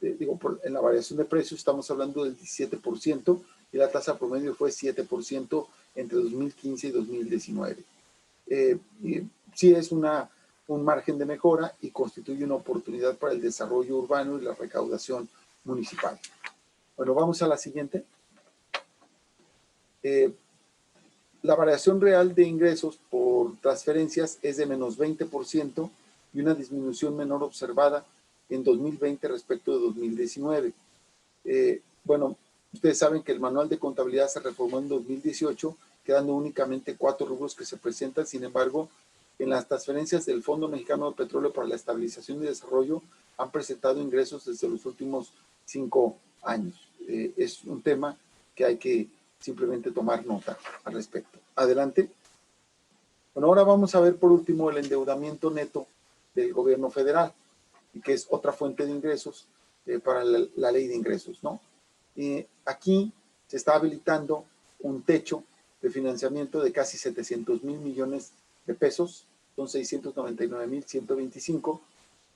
la variación de precios estamos hablando del 17% y la tasa promedio fue 7% entre 2015 y 2019. Sí es un margen de mejora y constituye una oportunidad para el desarrollo urbano y la recaudación municipal. Bueno, vamos a la siguiente. La variación real de ingresos por transferencias es de menos 20% y una disminución menor observada en 2020 respecto de 2019. Bueno, ustedes saben que el manual de contabilidad se reformó en 2018, quedando únicamente 4 rubros que se presentan. Sin embargo, en las transferencias del Fondo Mexicano de Petróleo para la Estabilización y Desarrollo han presentado ingresos desde los últimos 5 años. Es un tema que hay que simplemente tomar nota al respecto. Adelante. Bueno, ahora vamos a ver por último el endeudamiento neto del gobierno federal, y que es otra fuente de ingresos para la ley de ingresos, ¿no? Aquí se está habilitando un techo de financiamiento de casi 700,000 millones de pesos, son 699,125.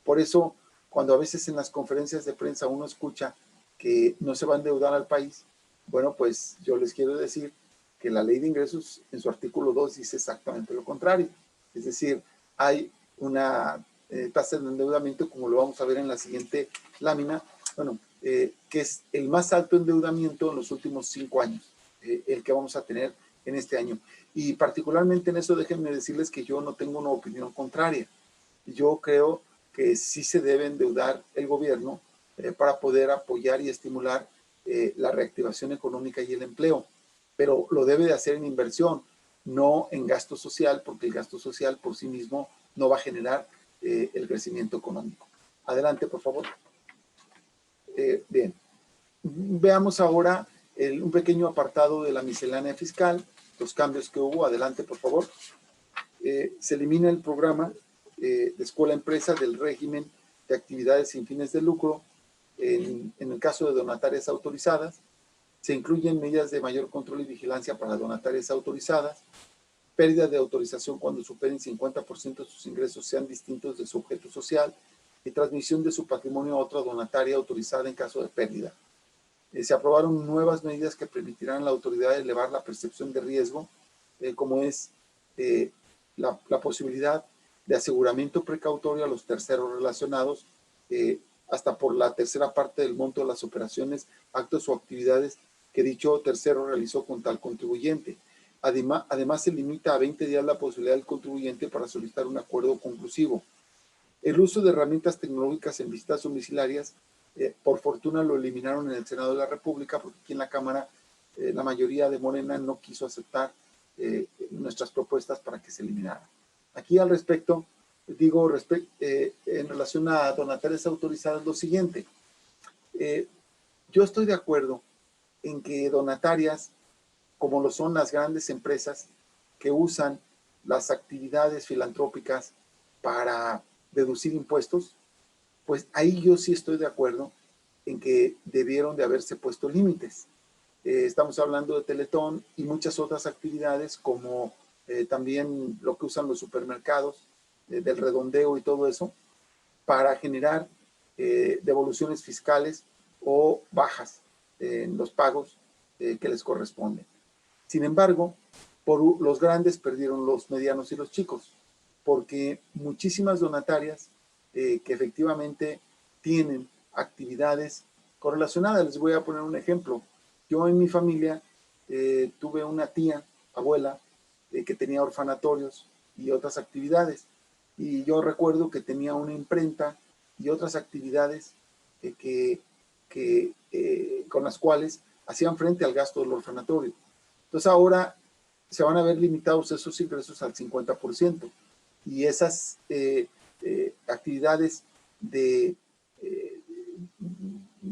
Por eso, cuando a veces en las conferencias de prensa uno escucha que no se va a endeudar al país, bueno, pues yo les quiero decir que la ley de ingresos en su artículo 2 dice exactamente lo contrario. Es decir, hay una tasa de endeudamiento, como lo vamos a ver en la siguiente lámina, bueno, que es el más alto endeudamiento en los últimos 5 años, el que vamos a tener en este año. Y particularmente en eso déjenme decirles que yo no tengo una opinión contraria. Yo creo que sí se debe endeudar el gobierno para poder apoyar y estimular la reactivación económica y el empleo, pero lo debe de hacer en inversión, no en gasto social, porque el gasto social por sí mismo no va a generar el crecimiento económico. Adelante, por favor. Bien, veamos ahora un pequeño apartado de la miscelánea fiscal, los cambios que hubo. Adelante, por favor. Se elimina el programa de escuela-empresa del régimen de actividades sin fines de lucro en el caso de donatarias autorizadas. Se incluyen medidas de mayor control y vigilancia para donatarias autorizadas, pérdida de autorización cuando superen 50% de sus ingresos sean distintos de su objeto social y transmisión de su patrimonio a otra donataria autorizada en caso de pérdida. Se aprobaron nuevas medidas que permitirán a la autoridad elevar la percepción de riesgo, como es la posibilidad de aseguramiento precautorio a los terceros relacionados, hasta por la tercera parte del monto de las operaciones, actos o actividades que dicho tercero realizó con tal contribuyente. Además, se limita a 20 días la posibilidad del contribuyente para solicitar un acuerdo conclusivo. El uso de herramientas tecnológicas en visitas domiciliarias, por fortuna lo eliminaron en el Senado de la República, porque aquí en la Cámara la mayoría de Morena no quiso aceptar nuestras propuestas para que se eliminara. Aquí al respecto, digo en relación a donatarias autorizadas lo siguiente. yo estoy de acuerdo en que donatarias, como lo son las grandes empresas que usan las actividades filantrópicas para deducir impuestos, pues ahí yo sí estoy de acuerdo en que debieron de haberse puesto límites. Estamos hablando de Teletón y muchas otras actividades como también lo que usan los supermercados, del redondeo y todo eso, para generar devoluciones fiscales o bajas en los pagos que les corresponden. Sin embargo, los grandes perdieron los medianos y los chicos, porque muchísimas donatarias que efectivamente tienen actividades correlacionadas. Les voy a poner un ejemplo. Yo en mi familia tuve una tía, abuela, que tenía orfanatorios y otras actividades. Y yo recuerdo que tenía una imprenta y otras actividades con las cuales hacían frente al gasto del orfanatorio. Entonces ahora se van a ver limitados esos ingresos al 50%. Y esas actividades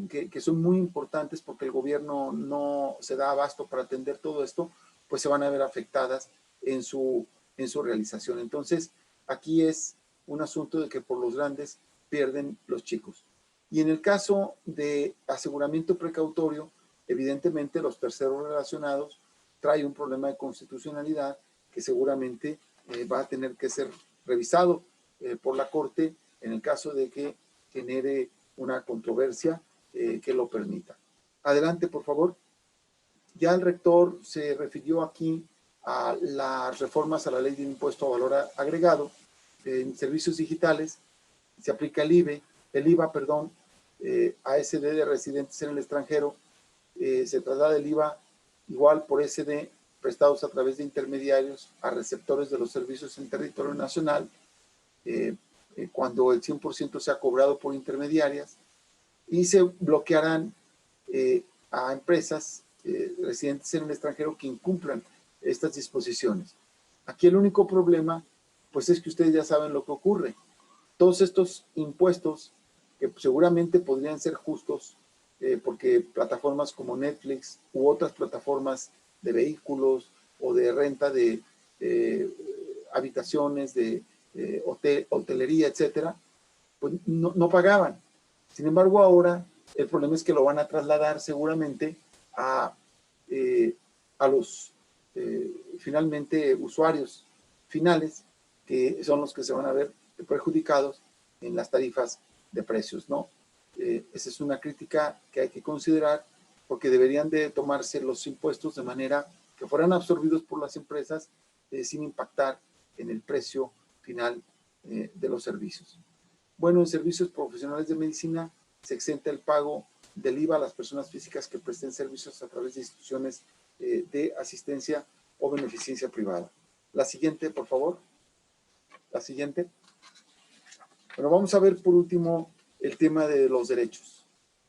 que son muy importantes porque el gobierno no se da abasto para atender todo esto, pues se van a ver afectadas en su realización. Entonces, aquí es un asunto de que por los grandes pierden los chicos. Y en el caso de aseguramiento precautorio, evidentemente los terceros relacionados trae un problema de constitucionalidad que seguramente va a tener que ser revisado por la Corte en el caso de que genere una controversia que lo permita. Adelante, por favor. Ya el rector se refirió aquí a las reformas a la ley de impuesto a valor agregado en servicios digitales. Se aplica el IVA, a SD de residentes en el extranjero. Se traslada el IVA igual por SD prestados a través de intermediarios a receptores de los servicios en territorio nacional, cuando el 100% sea cobrado por intermediarias, y se bloquearán a empresas residentes en el extranjero que incumplan estas disposiciones. Aquí el único problema, pues es que ustedes ya saben lo que ocurre. Todos estos impuestos, que seguramente podrían ser justos, porque plataformas como Netflix u otras plataformas de vehículos o de renta de habitaciones, de hotelería, etcétera, pues no pagaban. Sin embargo, ahora el problema es que lo van a trasladar seguramente a los finalmente usuarios finales, que son los que se van a ver perjudicados en las tarifas de precios, ¿no? Esa es una crítica que hay que considerar, porque deberían de tomarse los impuestos de manera que fueran absorbidos por las empresas sin impactar en el precio final de los servicios. Bueno, en servicios profesionales de medicina se exenta el pago del IVA a las personas físicas que presten servicios a través de instituciones de asistencia o beneficencia privada. La siguiente, por favor. La siguiente. Bueno, vamos a ver por último el tema de los derechos.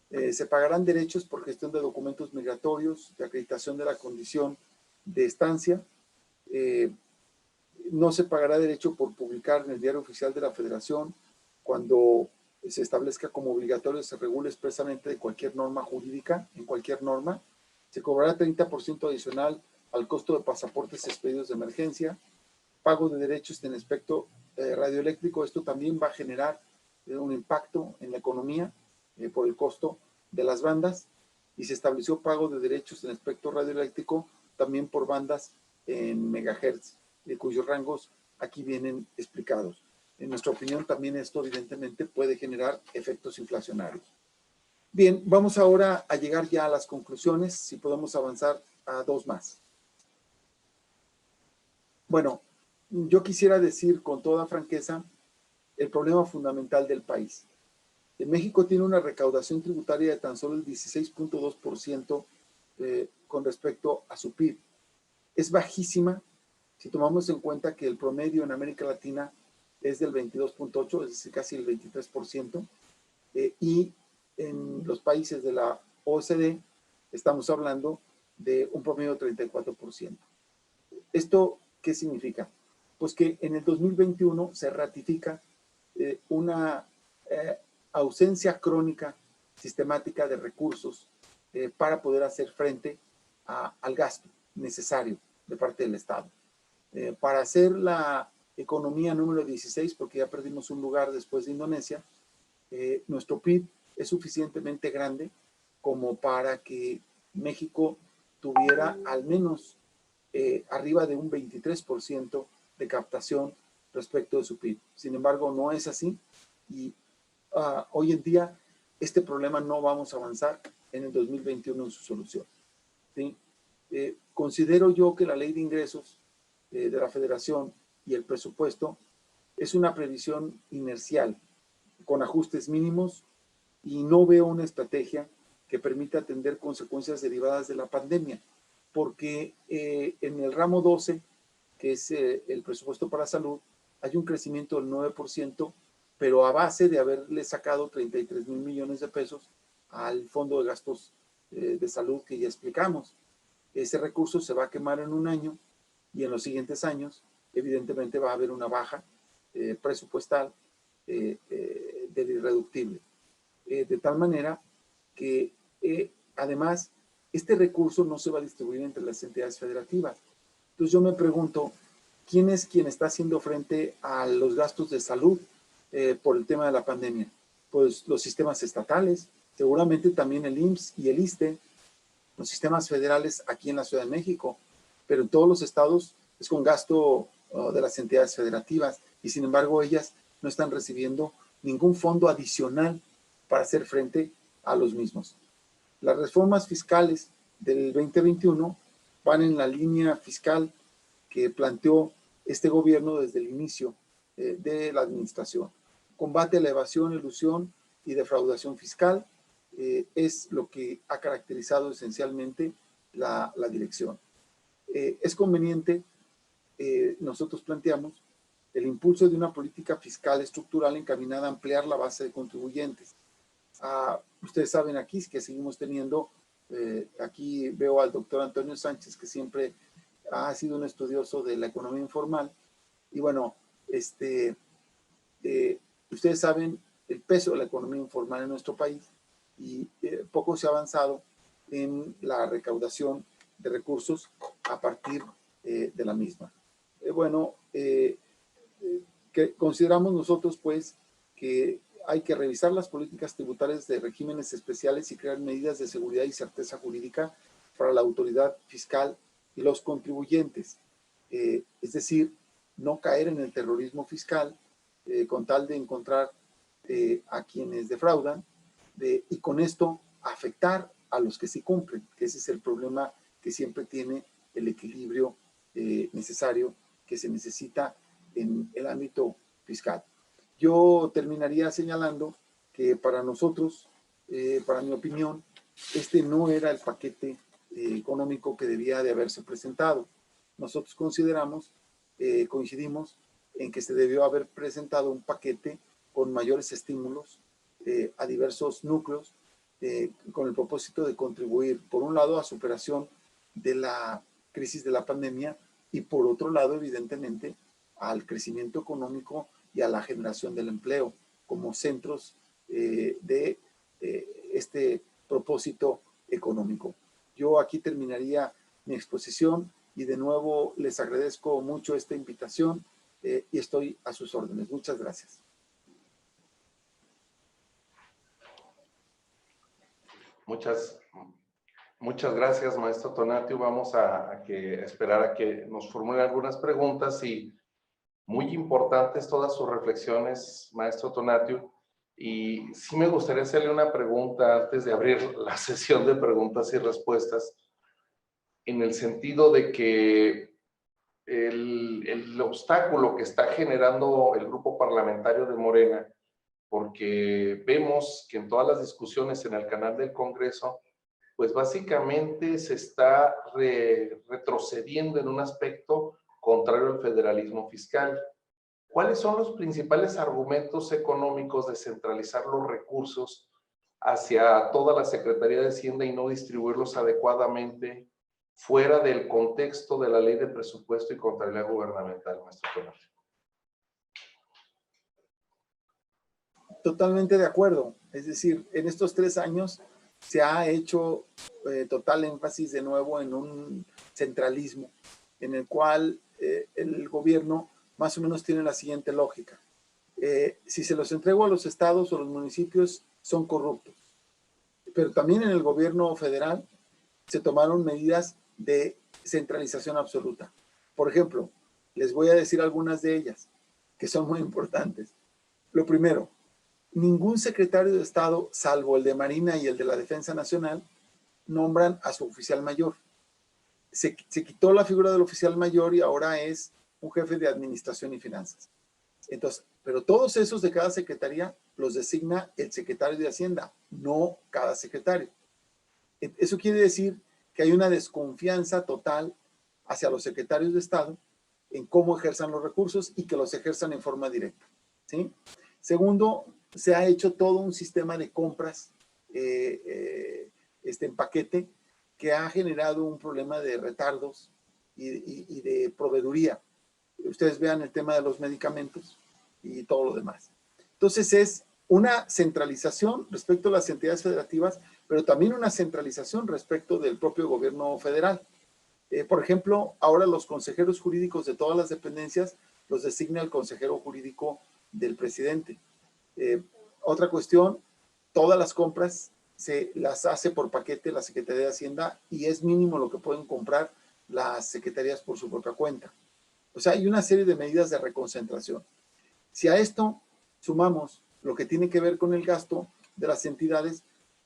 Se pagarán derechos por gestión de documentos migratorios, de acreditación de la condición de estancia. No se pagará derecho por publicar en el Diario Oficial de la Federación cuando se establezca como obligatorio, se regule expresamente de cualquier norma jurídica, en cualquier norma. Se cobrará 30% adicional al costo de pasaportes expedidos de emergencia. Pago de derechos en aspecto radioeléctrico. Esto también va a generar un impacto en la economía por el costo de las bandas. Y se estableció pago de derechos en aspecto radioeléctrico también por bandas en megahertz, cuyos rangos aquí vienen explicados. En nuestra opinión, también esto evidentemente puede generar efectos inflacionarios. Bien, vamos ahora a llegar ya a las conclusiones, si podemos avanzar a dos más. Bueno, yo quisiera decir con toda franqueza el problema fundamental del país. En México tiene una recaudación tributaria de tan solo el 16.2% con respecto a su PIB. Es bajísima si tomamos en cuenta que el promedio en América Latina es del 22.8%, es decir, casi el 23%, y en los países de la OCDE estamos hablando de un promedio de 34%. ¿Esto qué significa? Pues que en el 2021 se ratifica una ausencia crónica sistemática de recursos para poder hacer frente al gasto necesario de parte del Estado. Para hacer la economía número 16, porque ya perdimos un lugar después de Indonesia, nuestro PIB es suficientemente grande como para que México tuviera al menos arriba de un 23% de captación respecto de su PIB. Sin embargo, no es así y hoy en día este problema no vamos a avanzar en el 2021 en su solución. ¿Sí? Considero yo que la ley de ingresos de la Federación y el presupuesto es una previsión inercial con ajustes mínimos y no veo una estrategia que permita atender consecuencias derivadas de la pandemia, porque en el ramo 12, que es el presupuesto para salud, hay un crecimiento del 9%, pero a base de haberle sacado 33,000 millones de pesos al fondo de gastos de salud que ya explicamos. Ese recurso se va a quemar en un año y en los siguientes años, evidentemente, va a haber una baja presupuestal del irreductible. De tal manera que, además, este recurso no se va a distribuir entre las entidades federativas. Entonces yo me pregunto, ¿quién es quien está haciendo frente a los gastos de salud por el tema de la pandemia? Pues los sistemas estatales, seguramente también el IMSS y el ISSSTE, los sistemas federales aquí en la Ciudad de México, pero en todos los estados es con gasto de las entidades federativas y sin embargo ellas no están recibiendo ningún fondo adicional para hacer frente a los mismos. Las reformas fiscales del 2021 van en la línea fiscal que planteó este gobierno desde el inicio de la administración. Combate a la evasión, elusión y defraudación fiscal es lo que ha caracterizado esencialmente la dirección. Es conveniente, nosotros planteamos, el impulso de una política fiscal estructural encaminada a ampliar la base de contribuyentes. Ustedes saben aquí que seguimos teniendo, aquí veo al doctor Antonio Sánchez, que siempre ha sido un estudioso de la economía informal, y bueno, ustedes saben el peso de la economía informal en nuestro país y poco se ha avanzado en la recaudación de recursos a partir de la misma. Que consideramos nosotros pues que hay que revisar las políticas tributarias de regímenes especiales y crear medidas de seguridad y certeza jurídica para la autoridad fiscal y los contribuyentes. Es decir, no caer en el terrorismo fiscal con tal de encontrar a quienes defraudan y con esto afectar a los que sí cumplen, que ese es el problema que siempre tiene el equilibrio necesario que se necesita en el ámbito fiscal. Yo terminaría señalando que para nosotros, para mi opinión, este no era el paquete económico que debía de haberse presentado. Nosotros consideramos, coincidimos en que se debió haber presentado un paquete con mayores estímulos a diversos núcleos con el propósito de contribuir, por un lado, a superación de la crisis de la pandemia y por otro lado, evidentemente, al crecimiento económico y a la generación del empleo como centros de este propósito económico. Yo aquí terminaría mi exposición y de nuevo les agradezco mucho esta invitación y estoy a sus órdenes. Muchas gracias. Muchas gracias, maestro Tonatiuh. Vamos a esperar a que nos formule algunas preguntas y muy importantes todas sus reflexiones, maestro Tonatiuh. Y sí me gustaría hacerle una pregunta antes de abrir la sesión de preguntas y respuestas, en el sentido de que el obstáculo que está generando el grupo parlamentario de Morena, porque vemos que en todas las discusiones en el canal del Congreso, pues básicamente se está retrocediendo en un aspecto contrario al federalismo fiscal. ¿Cuáles son los principales argumentos económicos de centralizar los recursos hacia toda la Secretaría de Hacienda y no distribuirlos adecuadamente fuera del contexto de la Ley de Presupuesto y Contabilidad Gubernamental, maestro Tonatiuh? Totalmente de acuerdo. Es decir, en estos 3 años se ha hecho total énfasis de nuevo en un centralismo, en el cual el gobierno más o menos tiene la siguiente lógica. Si se los entrego a los estados o los municipios, son corruptos. Pero también en el gobierno federal se tomaron medidas de centralización absoluta. Por ejemplo, les voy a decir algunas de ellas, que son muy importantes. Lo primero, ningún secretario de Estado, salvo el de Marina y el de la Defensa Nacional, nombran a su oficial mayor. Se quitó la figura del oficial mayor y ahora es un jefe de administración y finanzas. Entonces, pero todos esos de cada secretaría los designa el secretario de Hacienda, no cada secretario. Eso quiere decir que hay una desconfianza total hacia los secretarios de Estado en cómo ejerzan los recursos y que los ejerzan en forma directa, ¿sí? Segundo, se ha hecho todo un sistema de compras en paquete que ha generado un problema de retardos y de proveeduría. Ustedes vean el tema de los medicamentos y todo lo demás. Entonces es una centralización respecto a las entidades federativas, pero también una centralización respecto del propio gobierno federal. Por ejemplo, ahora los consejeros jurídicos de todas las dependencias los designa el consejero jurídico del presidente. Otra cuestión, todas las compras se las hace por paquete la Secretaría de Hacienda y es mínimo lo que pueden comprar las secretarías por su propia cuenta. O sea, hay una serie de medidas de reconcentración. Si a esto sumamos lo que tiene que ver con el gasto de las entidades,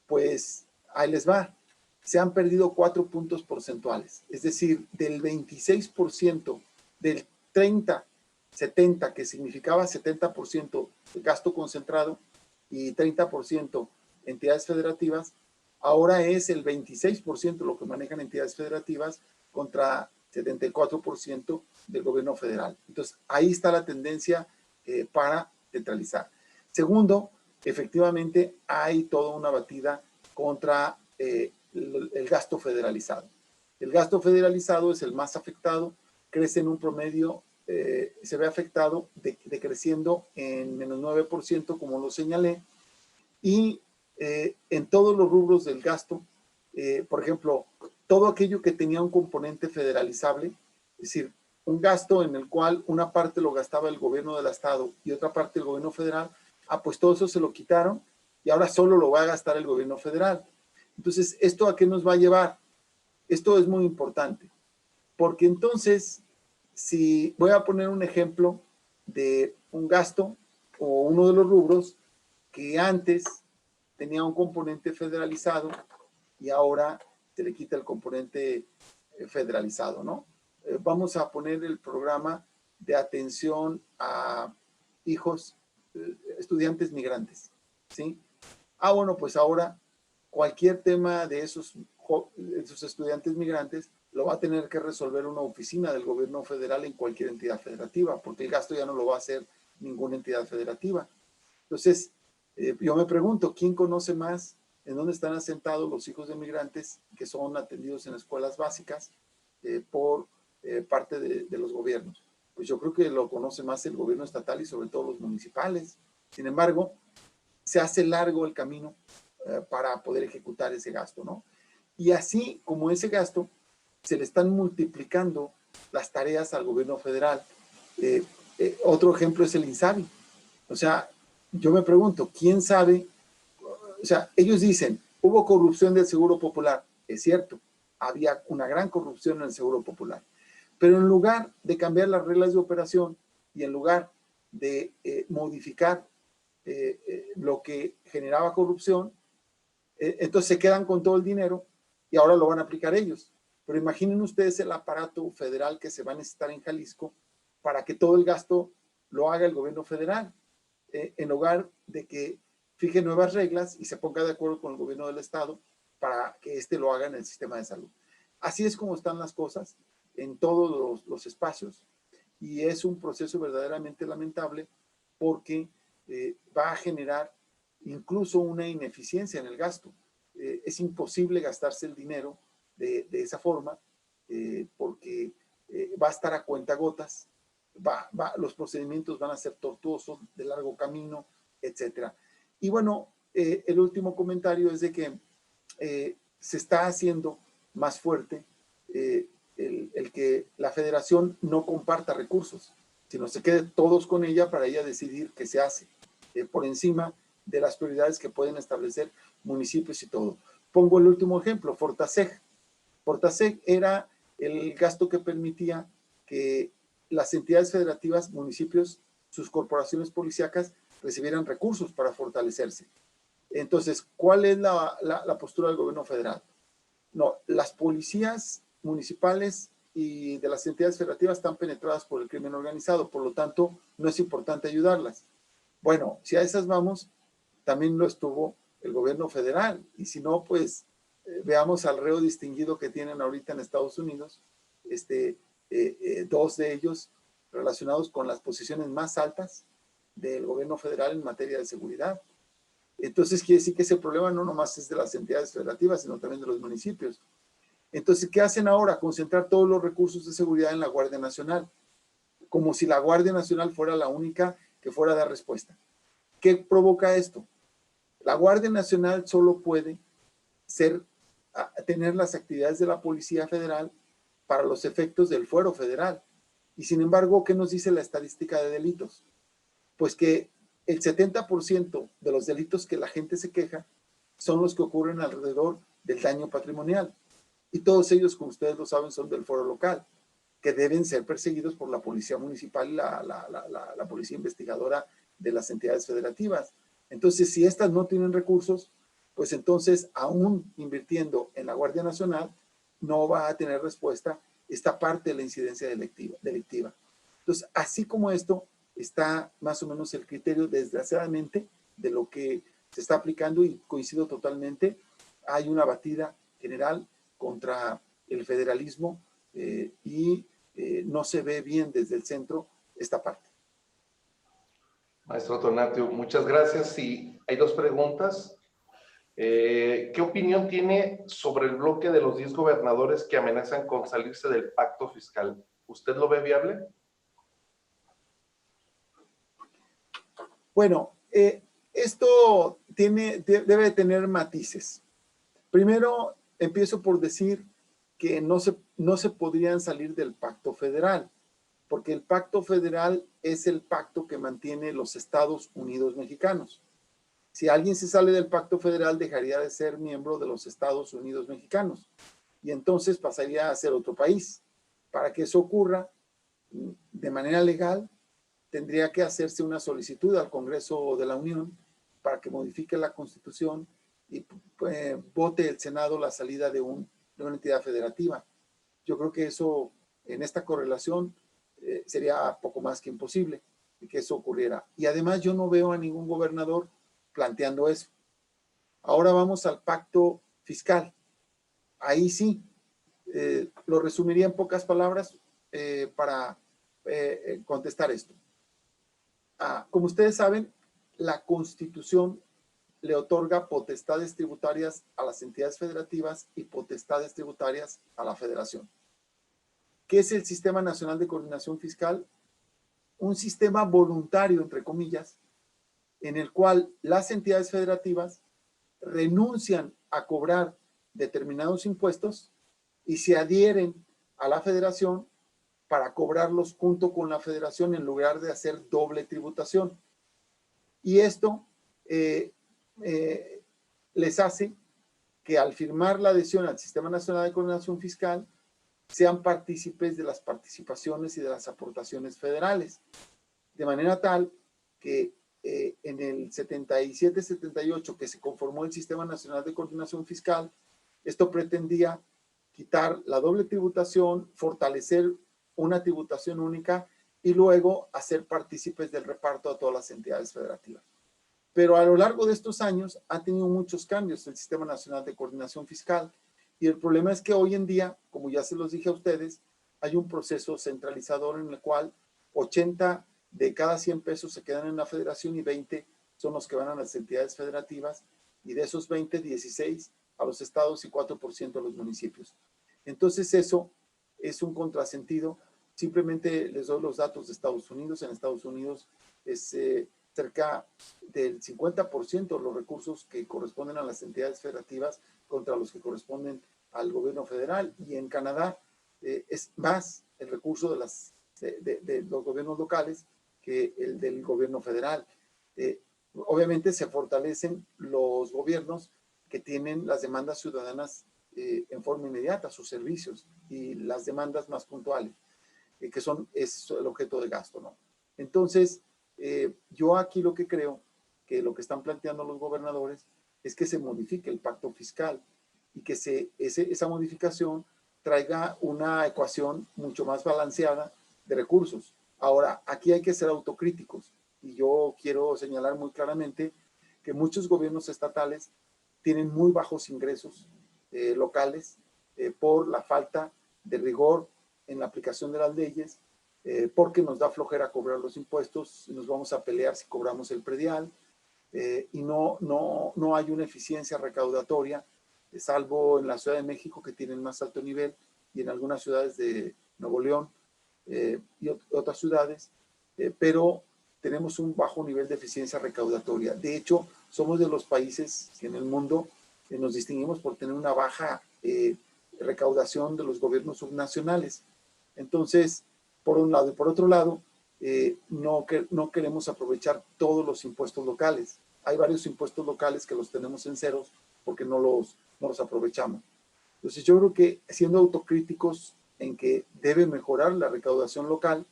pues ahí les va. Se han perdido 4 puntos porcentuales. Es decir, del 26%, del 30, 70, que significaba 70% de gasto concentrado y 30% entidades federativas, ahora es el 26% lo que manejan entidades federativas contra 74% del gobierno federal. Entonces, ahí está la tendencia para centralizar. Segundo, efectivamente hay toda una batida contra el gasto federalizado. El gasto federalizado es el más afectado, crece en un promedio, se ve afectado decreciendo en menos 9%, como lo señalé, y en todos los rubros del gasto, por ejemplo, todo aquello que tenía un componente federalizable, es decir, un gasto en el cual una parte lo gastaba el gobierno del estado y otra parte el gobierno federal, pues todo eso se lo quitaron y ahora solo lo va a gastar el gobierno federal. Entonces, ¿esto a qué nos va a llevar? Esto es muy importante, porque entonces, si voy a poner un ejemplo de un gasto o uno de los rubros que antes tenía un componente federalizado y ahora se le quita el componente federalizado, ¿no? Vamos a poner el programa de atención a hijos, estudiantes migrantes, ¿sí? Bueno, pues ahora cualquier tema de esos estudiantes migrantes lo va a tener que resolver una oficina del gobierno federal en cualquier entidad federativa, porque el gasto ya no lo va a hacer ninguna entidad federativa. Entonces, yo me pregunto, ¿quién conoce más en dónde están asentados los hijos de migrantes que son atendidos en escuelas básicas por parte de los gobiernos? Pues yo creo que lo conoce más el gobierno estatal y sobre todo los municipales. Sin embargo, se hace largo el camino para poder ejecutar ese gasto, ¿no? Y así como ese gasto, se le están multiplicando las tareas al gobierno federal. Otro ejemplo es el INSABI. O sea, yo me pregunto, ¿quién sabe? O sea, ellos dicen, hubo corrupción del Seguro Popular. Es cierto, había una gran corrupción en el Seguro Popular. Pero en lugar de cambiar las reglas de operación y en lugar de modificar lo que generaba corrupción, entonces se quedan con todo el dinero y ahora lo van a aplicar ellos. Pero imaginen ustedes el aparato federal que se va a necesitar en Jalisco para que todo el gasto lo haga el gobierno federal, en lugar de que fije nuevas reglas y se ponga de acuerdo con el gobierno del estado para que éste lo haga en el sistema de salud. Así es como están las cosas en todos los espacios y es un proceso verdaderamente lamentable porque va a generar incluso una ineficiencia en el gasto. Es imposible gastarse el dinero de esa forma porque va a estar a cuentagotas, los procedimientos van a ser tortuosos, de largo camino, etc. Y bueno, el último comentario es de que se está haciendo más fuerte el que la federación no comparta recursos, sino se quede todos con ella para ella decidir qué se hace, por encima de las prioridades que pueden establecer municipios y todo. Pongo el último ejemplo, Fortaseg. Fortaseg era el gasto que permitía que las entidades federativas, municipios, sus corporaciones policíacas recibieran recursos para fortalecerse. Entonces, ¿cuál es la postura del gobierno federal? No, las policías municipales y de las entidades federativas están penetradas por el crimen organizado, por lo tanto, no es importante ayudarlas. Bueno, si a esas vamos, también lo estuvo el gobierno federal, y si no, pues veamos al reo distinguido que tienen ahorita en Estados Unidos, dos de ellos relacionados con las posiciones más altas del gobierno federal en materia de seguridad. Entonces quiere decir que ese problema no nomás es de las entidades federativas, sino también de los municipios. Entonces, ¿qué hacen ahora? Concentrar todos los recursos de seguridad en la Guardia Nacional, como si la Guardia Nacional fuera la única que fuera a dar respuesta. ¿Qué provoca esto? La Guardia Nacional solo puede tener las actividades de la Policía Federal para los efectos del fuero federal. Y sin embargo, ¿qué nos dice la estadística de delitos? Pues que el 70% de los delitos que la gente se queja son los que ocurren alrededor del daño patrimonial. Y todos ellos, como ustedes lo saben, son del fuero local, que deben ser perseguidos por la policía municipal y la policía investigadora de las entidades federativas. Entonces, si estas no tienen recursos, pues entonces, aún invirtiendo en la Guardia Nacional, no va a tener respuesta esta parte de la incidencia delictiva. Entonces, así como esto, está más o menos el criterio, desgraciadamente, de lo que se está aplicando, y coincido totalmente. Hay una batida general contra el federalismo y no se ve bien desde el centro esta parte. Maestro Tonatiuh, muchas gracias. Y hay dos preguntas. ¿Qué opinión tiene sobre el bloque de los 10 gobernadores que amenazan con salirse del pacto fiscal? ¿Usted lo ve viable? Bueno, esto debe tener matices. Primero, empiezo por decir que no se podrían salir del pacto federal, porque el pacto federal es el pacto que mantiene los Estados Unidos mexicanos. Si alguien se sale del pacto federal, dejaría de ser miembro de los Estados Unidos mexicanos y entonces pasaría a ser otro país. Para que eso ocurra de manera legal, tendría que hacerse una solicitud al Congreso de la Unión para que modifique la Constitución y vote el Senado la salida de una entidad federativa. Yo creo que eso, en esta correlación, sería poco más que imposible que eso ocurriera. Y además yo no veo a ningún gobernador planteando eso. Ahora vamos al pacto fiscal. Ahí sí, lo resumiría en pocas palabras para contestar esto. Como ustedes saben, la Constitución le otorga potestades tributarias a las entidades federativas y potestades tributarias a la federación. ¿Qué es el Sistema Nacional de Coordinación Fiscal? Un sistema voluntario, entre comillas, en el cual las entidades federativas renuncian a cobrar determinados impuestos y se adhieren a la federación para cobrarlos junto con la federación en lugar de hacer doble tributación. Y esto les hace que al firmar la adhesión al Sistema Nacional de Coordinación Fiscal sean partícipes de las participaciones y de las aportaciones federales. De manera tal que en el 77-78 que se conformó el Sistema Nacional de Coordinación Fiscal, esto pretendía quitar la doble tributación, fortalecer una tributación única y luego hacer partícipes del reparto a todas las entidades federativas. Pero a lo largo de estos años ha tenido muchos cambios el Sistema Nacional de Coordinación Fiscal y el problema es que hoy en día, como ya se los dije a ustedes, hay un proceso centralizador en el cual 80 de cada 100 pesos se quedan en la federación y 20 son los que van a las entidades federativas y de esos 20, 16 a los estados y 4% a los municipios. Entonces eso es un contrasentido. Simplemente les doy los datos de Estados Unidos. En Estados Unidos cerca del 50% de los recursos que corresponden a las entidades federativas contra los que corresponden al gobierno federal. Y en Canadá es más el recurso de los gobiernos locales que el del gobierno federal. Obviamente se fortalecen los gobiernos que tienen las demandas ciudadanas en forma inmediata, sus servicios, y las demandas más puntuales, que es el objeto de gasto, ¿no? Entonces, yo aquí lo que creo que lo que están planteando los gobernadores es que se modifique el pacto fiscal y que esa modificación traiga una ecuación mucho más balanceada de recursos. Ahora, aquí hay que ser autocríticos y yo quiero señalar muy claramente que muchos gobiernos estatales tienen muy bajos ingresos locales por la falta de rigor en la aplicación de las leyes, porque nos da flojera cobrar los impuestos, nos vamos a pelear si cobramos el predial, y no hay una eficiencia recaudatoria, salvo en la Ciudad de México, que tienen más alto nivel, y en algunas ciudades de Nuevo León y otras ciudades, pero tenemos un bajo nivel de eficiencia recaudatoria. De hecho, somos de los países que en el mundo nos distinguimos por tener una baja recaudación de los gobiernos subnacionales. Entonces, por un lado, y por otro lado, no queremos aprovechar todos los impuestos locales. Hay varios impuestos locales que los tenemos en ceros porque no los aprovechamos. Entonces, yo creo que siendo autocríticos en que debe mejorar la recaudación local,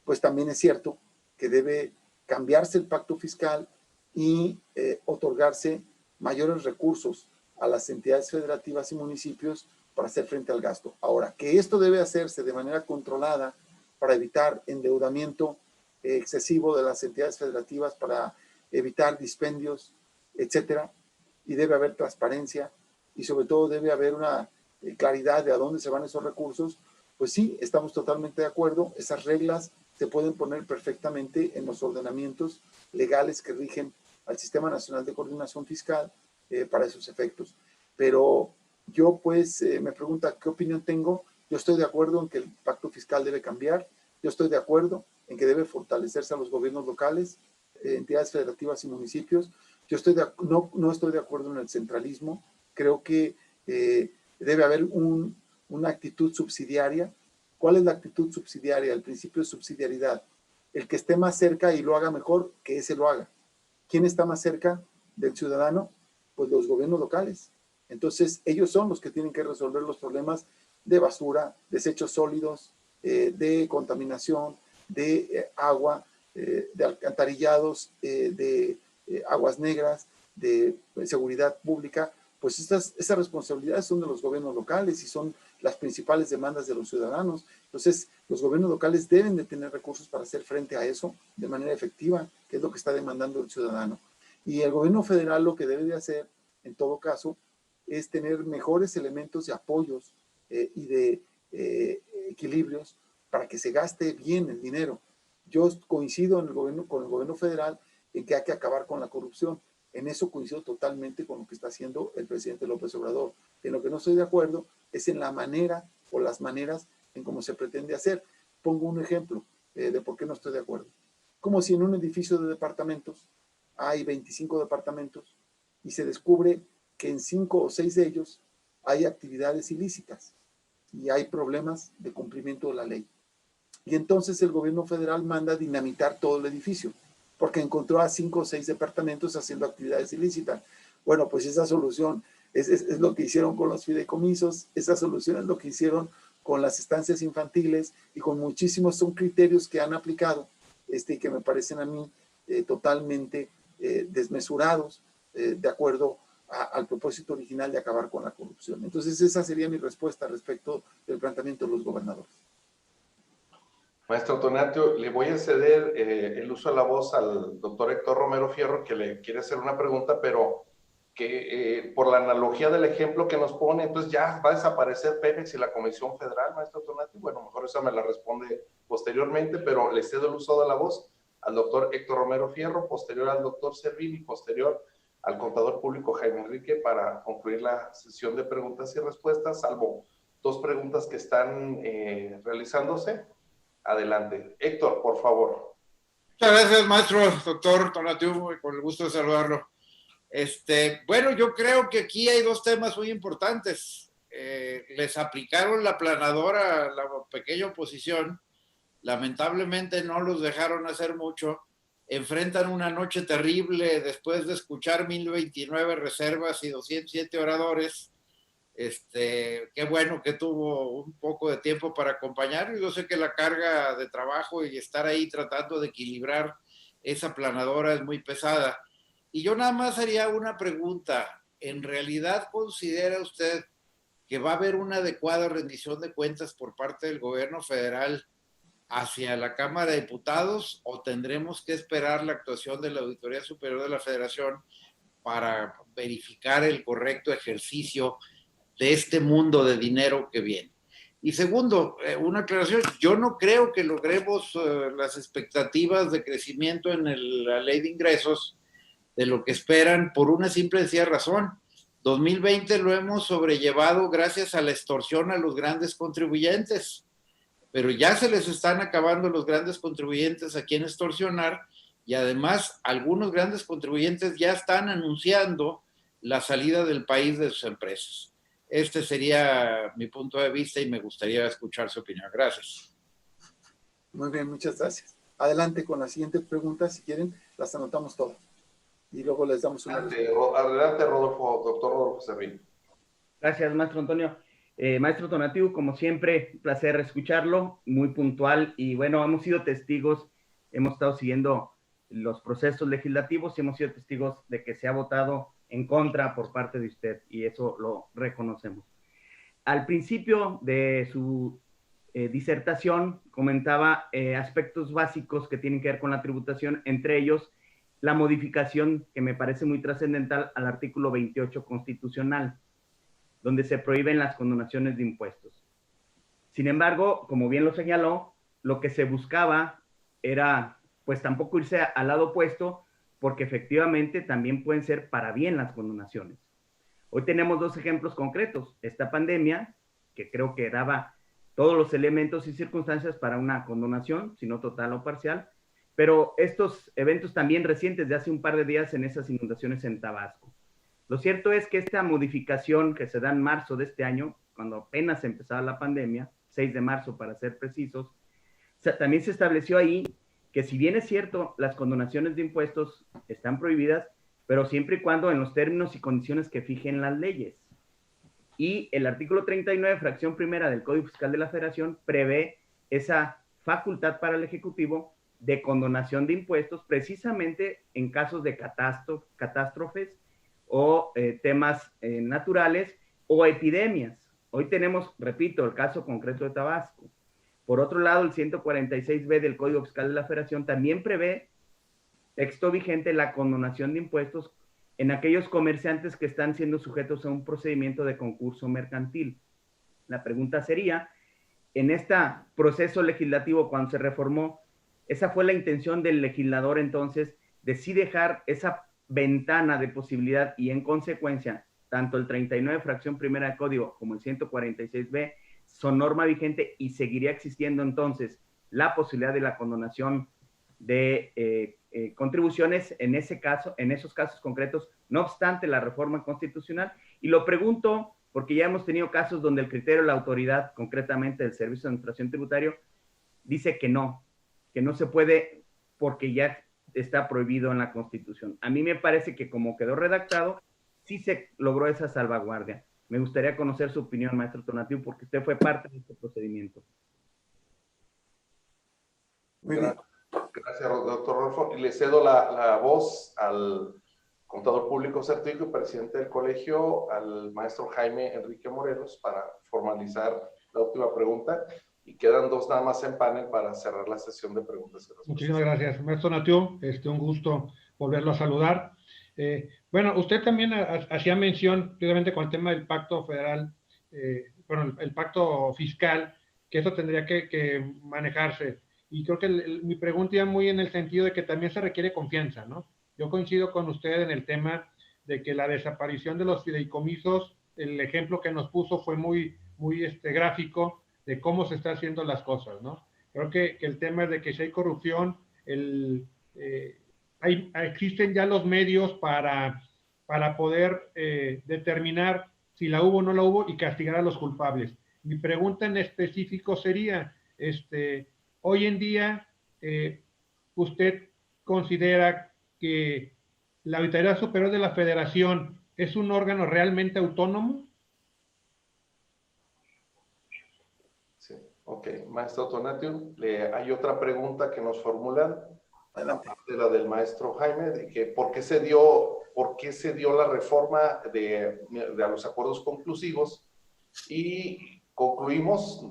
pues también es cierto que debe cambiarse el pacto fiscal y otorgarse mayores recursos a las entidades federativas y municipios para hacer frente al gasto. Ahora, que esto debe hacerse de manera controlada para evitar endeudamiento excesivo de las entidades federativas, para evitar dispendios, etcétera, y debe haber transparencia y sobre todo debe haber una claridad de a dónde se van esos recursos, pues sí, estamos totalmente de acuerdo. Esas reglas se pueden poner perfectamente en los ordenamientos legales que rigen al Sistema Nacional de Coordinación Fiscal para esos efectos. Pero yo pues me pregunta qué opinión tengo. Yo estoy de acuerdo en que el pacto fiscal debe cambiar. Yo estoy de acuerdo en que debe fortalecerse a los gobiernos locales, entidades federativas y municipios. Yo no estoy de acuerdo en el centralismo. Creo que debe haber una actitud subsidiaria. ¿Cuál es la actitud subsidiaria? El principio de subsidiariedad. El que esté más cerca y lo haga mejor, que ese lo haga. ¿Quién está más cerca del ciudadano? Pues los gobiernos locales. Entonces, ellos son los que tienen que resolver los problemas de basura, desechos sólidos, de contaminación, de agua, de alcantarillados, de aguas negras, de seguridad pública. Pues esas responsabilidades son de los gobiernos locales y son las principales demandas de los ciudadanos. Entonces, los gobiernos locales deben de tener recursos para hacer frente a eso de manera efectiva, que es lo que está demandando el ciudadano. Y el gobierno federal lo que debe de hacer, en todo caso, es tener mejores elementos de apoyos y de equilibrios para que se gaste bien el dinero. Yo coincido con el gobierno federal en que hay que acabar con la corrupción. En eso coincido totalmente con lo que está haciendo el presidente López Obrador. En lo que no estoy de acuerdo es en la manera o las maneras en cómo se pretende hacer. Pongo un ejemplo de por qué no estoy de acuerdo. Como si en un edificio de departamentos hay 25 departamentos y se descubre que en 5 o 6 de ellos hay actividades ilícitas y hay problemas de cumplimiento de la ley. Y entonces el gobierno federal manda dinamitar todo el edificio porque encontró a 5 o 6 departamentos haciendo actividades ilícitas. Bueno, pues esa solución es lo que hicieron con los fideicomisos, esa solución es lo que hicieron con las estancias infantiles y con muchísimos, son criterios que han aplicado y que me parecen a mí totalmente desmesurados de acuerdo al propósito original de acabar con la corrupción. Entonces esa sería mi respuesta respecto del planteamiento de los gobernadores. Maestro Tonatio, le voy a ceder el uso de la voz al doctor Héctor Romero Fierro, que le quiere hacer una pregunta, pero que por la analogía del ejemplo que nos pone, entonces ya va a desaparecer Pemex y la Comisión Federal, maestro Tonatio. Bueno, mejor esa me la responde posteriormente, pero le cedo el uso de la voz al doctor Héctor Romero Fierro, posterior al doctor Servín y posterior al contador público Jaime Enrique para concluir la sesión de preguntas y respuestas, salvo 2 preguntas que están realizándose. Adelante. Héctor, por favor. Muchas gracias, maestro, doctor Tonatiuh, con el gusto de saludarlo. Bueno, yo creo que aquí hay dos temas muy importantes. Les aplicaron la aplanadora a la pequeña oposición, lamentablemente no los dejaron hacer mucho, enfrentan una noche terrible después de escuchar 1029 reservas y 207 oradores. Qué bueno que tuvo un poco de tiempo para acompañar. Yo sé que la carga de trabajo y estar ahí tratando de equilibrar esa planadora es muy pesada. Y yo nada más haría una pregunta. ¿En realidad considera usted que va a haber una adecuada rendición de cuentas por parte del gobierno federal hacia la Cámara de Diputados, o tendremos que esperar la actuación de la Auditoría Superior de la Federación para verificar el correcto ejercicio de este mundo de dinero que viene? Y segundo, una aclaración, yo no creo que logremos las expectativas de crecimiento en la ley de ingresos de lo que esperan, por una simple y sencilla razón. 2020 lo hemos sobrellevado gracias a la extorsión a los grandes contribuyentes, pero ya se les están acabando los grandes contribuyentes a quien extorsionar, y además algunos grandes contribuyentes ya están anunciando la salida del país de sus empresas. Este sería mi punto de vista y me gustaría escuchar su opinión. Gracias. Muy bien, muchas gracias. Adelante con la siguiente pregunta, si quieren, las anotamos todas y luego les damos una respuesta. Adelante, Rodolfo, doctor Rodolfo Servín. Gracias, maestro Antonio. Maestro Tonatiuh, como siempre, placer escucharlo, muy puntual, y bueno, hemos sido testigos, hemos estado siguiendo los procesos legislativos y hemos sido testigos de que se ha votado en contra por parte de usted, y eso lo reconocemos. Al principio de su disertación comentaba aspectos básicos que tienen que ver con la tributación, entre ellos la modificación que me parece muy trascendental al artículo 28 constitucional, donde se prohíben las condonaciones de impuestos. Sin embargo, como bien lo señaló, lo que se buscaba era, pues tampoco irse al lado opuesto, porque efectivamente también pueden ser para bien las condonaciones. Hoy tenemos dos ejemplos concretos. Esta pandemia, que creo que daba todos los elementos y circunstancias para una condonación, si no total o parcial, pero estos eventos también recientes de hace un par de días en esas inundaciones en Tabasco. Lo cierto es que esta modificación que se da en marzo de este año, cuando apenas empezaba la pandemia, 6 de marzo para ser precisos, también se estableció ahí que, si bien es cierto, las condonaciones de impuestos están prohibidas, pero siempre y cuando en los términos y condiciones que fijen las leyes. Y el artículo 39, fracción primera del Código Fiscal de la Federación, prevé esa facultad para el Ejecutivo de condonación de impuestos, precisamente en casos de catástrofes o temas naturales o epidemias. Hoy tenemos, repito, el caso concreto de Tabasco. Por otro lado, el 146B del Código Fiscal de la Federación también prevé, texto vigente, la condonación de impuestos en aquellos comerciantes que están siendo sujetos a un procedimiento de concurso mercantil. La pregunta sería, en este proceso legislativo, cuando se reformó, esa fue la intención del legislador entonces, de sí dejar esa ventana de posibilidad, y en consecuencia, tanto el 39 fracción primera del código como el 146B son norma vigente, y seguiría existiendo entonces la posibilidad de la condonación de contribuciones en ese caso, en esos casos concretos, no obstante la reforma constitucional. Y lo pregunto porque ya hemos tenido casos donde el criterio de la autoridad, concretamente del Servicio de Administración Tributaria, dice que no se puede porque ya está prohibido en la Constitución. A mí me parece que, como quedó redactado, sí se logró esa salvaguardia. Me gustaría conocer su opinión, maestro Tonatiuh, porque usted fue parte de este procedimiento. Muy bien. Gracias, doctor Rodolfo. Y le cedo la voz al contador público certificado y presidente del colegio, al maestro Jaime Enrique Morelos, para formalizar la última pregunta. Y quedan dos nada más en panel para cerrar la sesión de preguntas y respuestas. Muchísimas gracias, maestro Tonatiuh. Un gusto volverlo a saludar. Bueno, usted también hacía mención precisamente con el tema del pacto federal, bueno, el pacto fiscal, que eso tendría que manejarse. Y creo que mi pregunta iba muy en el sentido de que también se requiere confianza, ¿no? Yo coincido con usted en el tema de que la desaparición de los fideicomisos, el ejemplo que nos puso fue muy gráfico de cómo se están haciendo las cosas, ¿no? Creo que el tema es de que si hay corrupción, existen ya los medios para poder determinar si la hubo o no la hubo y castigar a los culpables. Mi pregunta en específico sería, hoy en día, ¿usted considera que la Auditoría Superior de la Federación es un órgano realmente autónomo? Sí, ok. Maestro Tonatiuh, hay otra pregunta que nos formulan, aparte de la del maestro Jaime, de que ¿por qué se dio la reforma de los acuerdos conclusivos? Y concluimos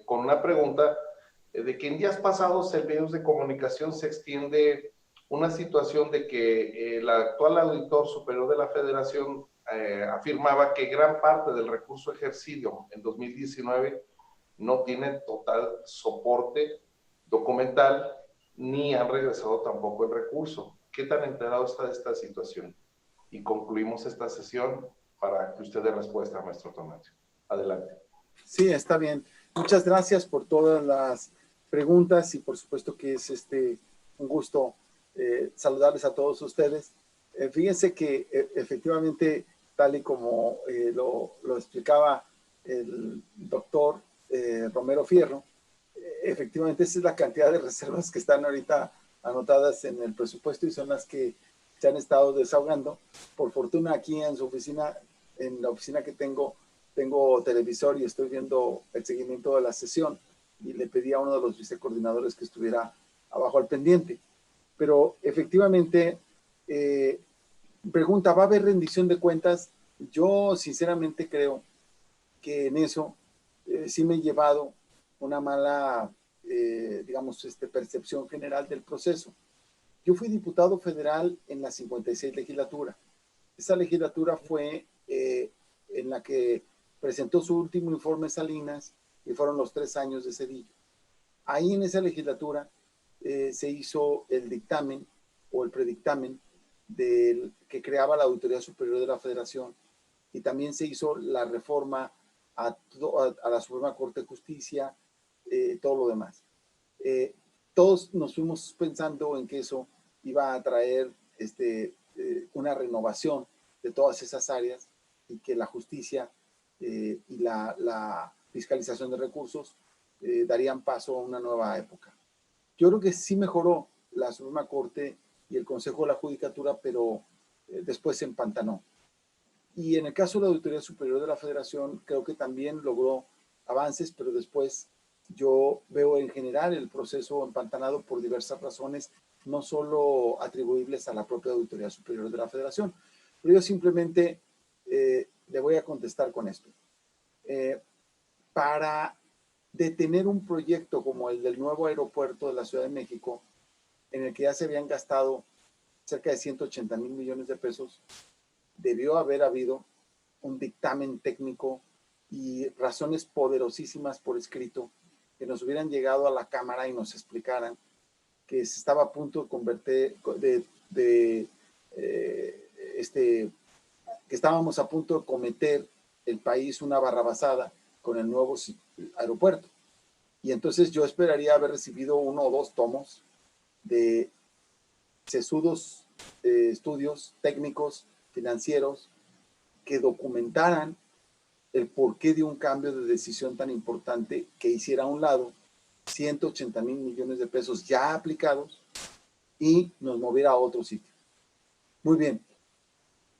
con una pregunta de que en días pasados en medios de comunicación se extiende una situación de que el actual auditor superior de la Federación afirmaba que gran parte del recurso ejercido en 2019 no tiene total soporte documental ni han regresado tampoco el recurso. ¿Qué tan enterado está de esta situación? Y concluimos esta sesión para que usted dé respuesta, maestro Tonatiuh. Adelante. Sí, está bien. Muchas gracias por todas las preguntas y por supuesto que es un gusto saludarles a todos ustedes. Fíjense que efectivamente, tal y como lo explicaba el doctor Romero Fierro, efectivamente esa es la cantidad de reservas que están ahorita anotadas en el presupuesto y son las que se han estado desahogando. Por fortuna aquí en su oficina, en la oficina que tengo televisor y estoy viendo el seguimiento de la sesión y le pedí a uno de los vicecoordinadores que estuviera abajo al pendiente. Pero efectivamente, pregunta, ¿va a haber rendición de cuentas? Yo sinceramente creo que en eso sí me he llevado una mala, digamos, percepción general del proceso. Yo fui diputado federal en la 56 legislatura. Esa legislatura fue en la que presentó su último informe Salinas y fueron los 3 años de Zedillo. Ahí en esa legislatura se hizo el dictamen o el predictamen que creaba la Auditoría Superior de la Federación y también se hizo la reforma a la Suprema Corte de Justicia, todo lo demás. Todos nos fuimos pensando en que eso iba a traer una renovación de todas esas áreas y que la justicia y la fiscalización de recursos darían paso a una nueva época. Yo creo que sí mejoró la Suprema Corte y el Consejo de la Judicatura, pero después se empantanó. Y en el caso de la Auditoría Superior de la Federación, creo que también logró avances, pero después yo veo en general el proceso empantanado por diversas razones, no solo atribuibles a la propia Auditoría Superior de la Federación. Pero yo simplemente le voy a contestar con esto. Para detener un proyecto como el del nuevo aeropuerto de la Ciudad de México, en el que ya se habían gastado cerca de 180,000 millones de pesos, debió haber habido un dictamen técnico y razones poderosísimas por escrito que nos hubieran llegado a la Cámara y nos explicaran que se estaba a punto de convertir, que estábamos a punto de cometer el país una barrabasada con el nuevo aeropuerto. Y entonces yo esperaría haber recibido 1 o 2 tomos de sesudos estudios técnicos, financieros, que documentaran el porqué de un cambio de decisión tan importante que hiciera a un lado 180,000 millones de pesos ya aplicados y nos moviera a otro sitio. Muy bien.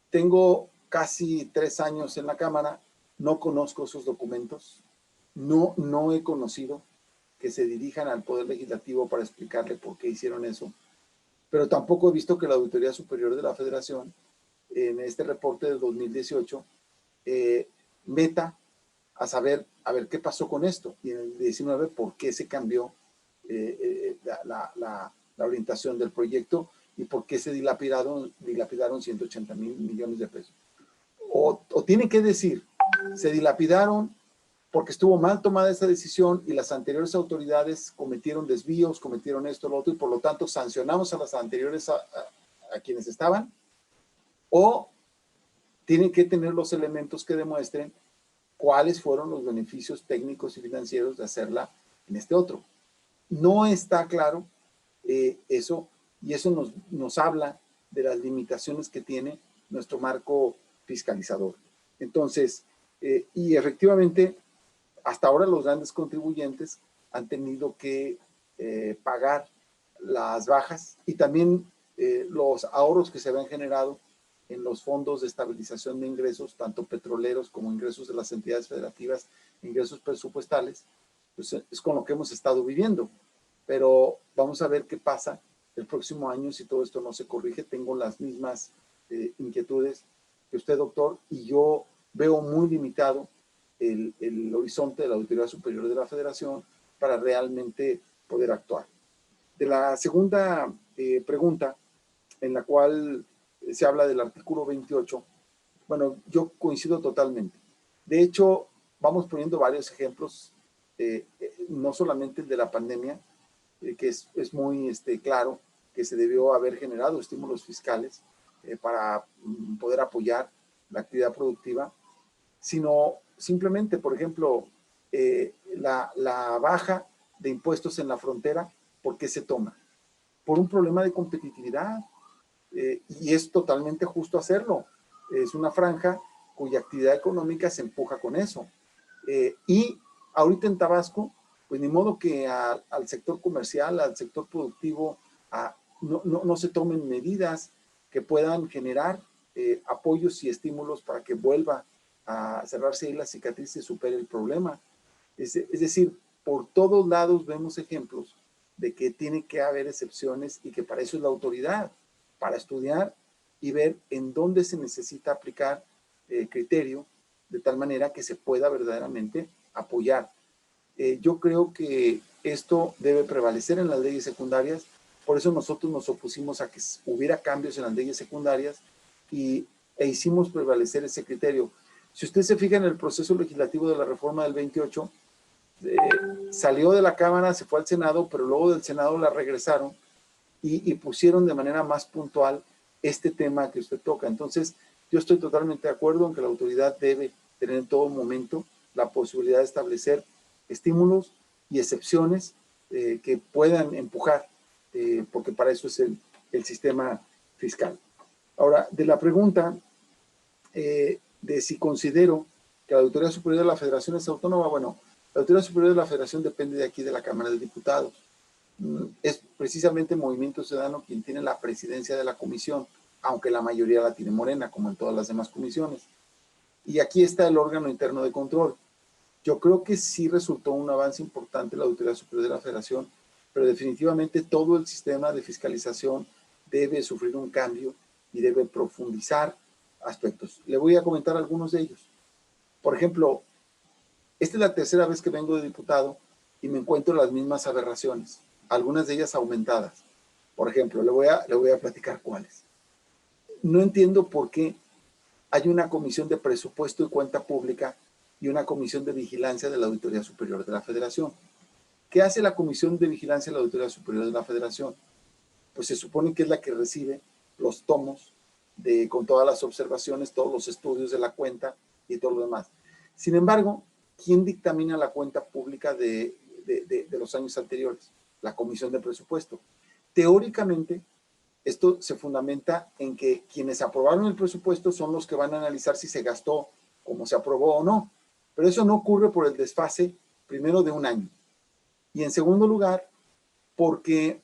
Tengo casi 3 años en la Cámara, no conozco esos documentos, no he conocido que se dirijan al Poder Legislativo para explicarle por qué hicieron eso, pero tampoco he visto que la Auditoría Superior de la Federación, en este reporte del 2018, meta a saber, a ver qué pasó con esto, y en el 19, por qué se cambió la orientación del proyecto y por qué se dilapidaron 180,000 millones de pesos. O tienen que decir, se dilapidaron porque estuvo mal tomada esa decisión y las anteriores autoridades cometieron desvíos, cometieron esto, lo otro, y por lo tanto sancionamos a las anteriores a quienes estaban, o tienen que tener los elementos que demuestren cuáles fueron los beneficios técnicos y financieros de hacerla en este otro. No está claro eso nos habla de las limitaciones que tiene nuestro marco fiscalizador. Entonces, y efectivamente, hasta ahora los grandes contribuyentes han tenido que pagar las bajas y también los ahorros que se habían generado en los fondos de estabilización de ingresos, tanto petroleros como ingresos de las entidades federativas, ingresos presupuestales, pues es con lo que hemos estado viviendo. Pero vamos a ver qué pasa el próximo año si todo esto no se corrige. Tengo las mismas inquietudes que usted, doctor, y yo veo muy limitado el horizonte de la Auditoría Superior de la Federación para realmente poder actuar. De la segunda pregunta, en la cual se habla del artículo 28, bueno, yo coincido totalmente. De hecho, vamos poniendo varios ejemplos, no solamente el de la pandemia, que es muy claro que se debió haber generado estímulos fiscales para poder apoyar la actividad productiva, sino simplemente, por ejemplo, la baja de impuestos en la frontera, ¿por qué se toma? Por un problema de competitividad, y es totalmente justo hacerlo. Es una franja cuya actividad económica se empuja con eso. Y ahorita en Tabasco, pues ni modo que al sector comercial, al sector productivo, no se tomen medidas que puedan generar apoyos y estímulos para que vuelva a cerrarse ahí la cicatriz y supere el problema. Es decir, por todos lados vemos ejemplos de que tiene que haber excepciones y que para eso es la autoridad, para estudiar y ver en dónde se necesita aplicar criterio de tal manera que se pueda verdaderamente apoyar. Yo creo que esto debe prevalecer en las leyes secundarias, por eso nosotros nos opusimos a que hubiera cambios en las leyes secundarias e hicimos prevalecer ese criterio. Si usted se fija en el proceso legislativo de la reforma del 28, salió de la Cámara, se fue al Senado, pero luego del Senado la regresaron y pusieron de manera más puntual este tema que usted toca. Entonces, yo estoy totalmente de acuerdo en que la autoridad debe tener en todo momento la posibilidad de establecer estímulos y excepciones que puedan empujar, porque para eso es el sistema fiscal. Ahora, de la pregunta de si considero que la Auditoría Superior de la Federación es autónoma, bueno, la Auditoría Superior de la Federación depende de aquí de la Cámara de Diputados. Es precisamente Movimiento Ciudadano quien tiene la presidencia de la comisión, aunque la mayoría la tiene Morena, como en todas las demás comisiones. Y aquí está el órgano interno de control. Yo creo que sí resultó un avance importante la Auditoría Superior de la Federación, pero definitivamente todo el sistema de fiscalización debe sufrir un cambio y debe profundizar aspectos. Le voy a comentar algunos de ellos. Por ejemplo, esta es la tercera vez que vengo de diputado y me encuentro las mismas aberraciones, algunas de ellas aumentadas. Por ejemplo, le voy a platicar cuáles. No entiendo por qué hay una comisión de presupuesto y cuenta pública y una comisión de vigilancia de la Auditoría Superior de la Federación. ¿Qué hace la comisión de vigilancia de la Auditoría Superior de la Federación? Pues se supone que es la que recibe los tomos con todas las observaciones, todos los estudios de la cuenta y todo lo demás. Sin embargo, ¿quién dictamina la cuenta pública de los años anteriores? La comisión de presupuesto. Teóricamente, esto se fundamenta en que quienes aprobaron el presupuesto son los que van a analizar si se gastó como se aprobó o no. Pero eso no ocurre por el desfase, primero, de un año. Y en segundo lugar, porque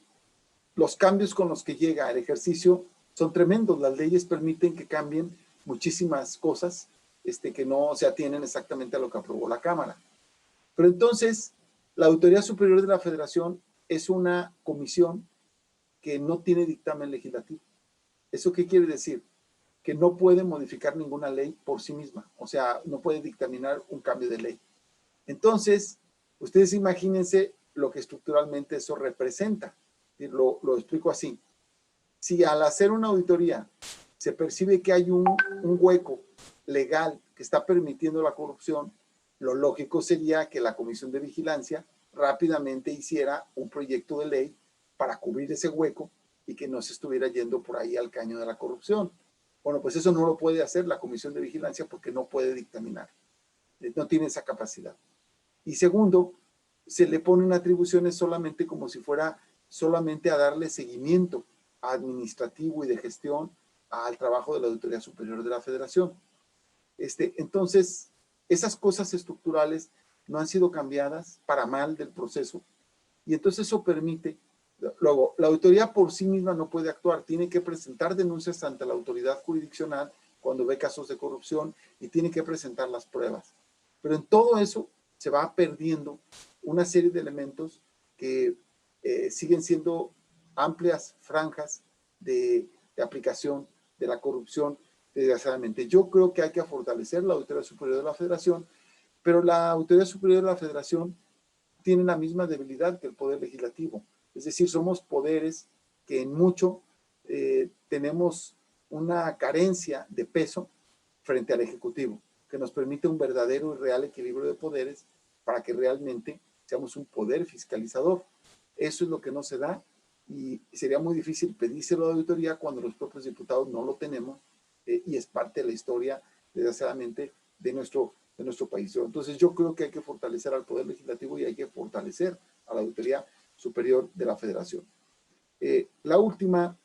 los cambios con los que llega el ejercicio son tremendos. Las leyes permiten que cambien muchísimas cosas que no se atienen exactamente a lo que aprobó la Cámara. Pero entonces, la Auditoría Superior de la Federación es una comisión que no tiene dictamen legislativo. ¿Eso qué quiere decir? Que no puede modificar ninguna ley por sí misma. O sea, no puede dictaminar un cambio de ley. Entonces, ustedes imagínense lo que estructuralmente eso representa. Lo explico así. Si al hacer una auditoría se percibe que hay un hueco legal que está permitiendo la corrupción, lo lógico sería que la Comisión de Vigilancia rápidamente hiciera un proyecto de ley para cubrir ese hueco y que no se estuviera yendo por ahí al caño de la corrupción. Bueno, pues eso no lo puede hacer la Comisión de Vigilancia porque no puede dictaminar. No tiene esa capacidad. Y segundo, se le ponen atribuciones solamente como si fuera solamente a darle seguimiento administrativo y de gestión al trabajo de la Auditoría Superior de la Federación. Entonces, esas cosas estructurales no han sido cambiadas para mal del proceso, y entonces eso permite. Luego, la auditoría por sí misma no puede actuar, tiene que presentar denuncias ante la autoridad jurisdiccional cuando ve casos de corrupción y tiene que presentar las pruebas. Pero en todo eso se va perdiendo una serie de elementos que siguen siendo amplias franjas de aplicación de la corrupción, desgraciadamente. Yo creo que hay que fortalecer la Auditoría Superior de la Federación, pero la Auditoría Superior de la Federación tiene la misma debilidad que el Poder Legislativo. Es decir, somos poderes que en mucho tenemos una carencia de peso frente al Ejecutivo, que nos permite un verdadero y real equilibrio de poderes para que realmente seamos un poder fiscalizador. Eso es lo que no se da, y sería muy difícil pedírselo a la auditoría cuando los propios diputados no lo tenemos, y es parte de la historia, desgraciadamente, de nuestro país. Entonces yo creo que hay que fortalecer al Poder Legislativo y hay que fortalecer a la Auditoría Superior de la Federación. La última,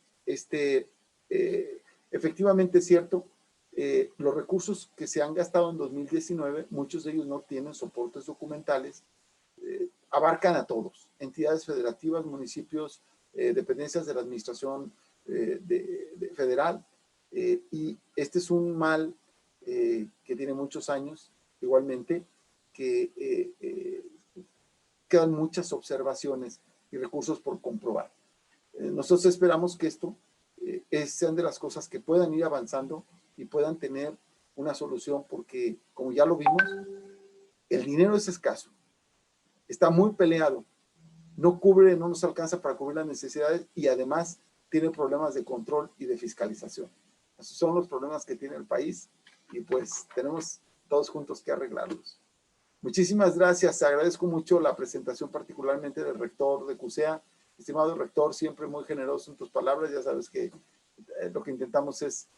efectivamente es cierto, los recursos que se han gastado en 2019, muchos de ellos no tienen soportes documentales, abarcan a todos, entidades federativas, municipios, dependencias de la administración federal, y este es un mal que tiene muchos años, igualmente, que quedan muchas observaciones y recursos por comprobar. Nosotros esperamos que esto sean de las cosas que puedan ir avanzando y puedan tener una solución, porque, como ya lo vimos, el dinero es escaso, está muy peleado, no nos alcanza para cubrir las necesidades, y además tiene problemas de control y de fiscalización. Esos son los problemas que tiene el país, y pues tenemos todos juntos que arreglarlos. Muchísimas gracias, agradezco mucho la presentación, particularmente del rector de CUSEA. Estimado rector, siempre muy generoso en tus palabras. Ya sabes que lo que intentamos es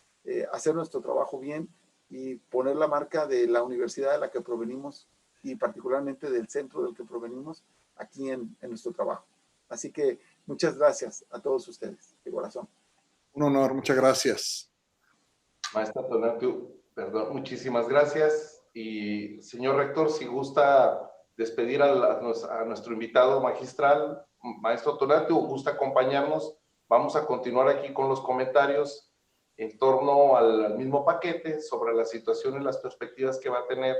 hacer nuestro trabajo bien y poner la marca de la universidad de la que provenimos, y particularmente del centro del que provenimos, aquí en nuestro trabajo. Así que muchas gracias a todos ustedes, de corazón. Un honor, muchas gracias. Maestra Tonatiuh, perdón, muchísimas gracias. Y señor rector, si gusta despedir a nuestro invitado magistral, maestro Tonatiuh, gusta acompañarnos, vamos a continuar aquí con los comentarios en torno al mismo paquete sobre la situación y las perspectivas que va a tener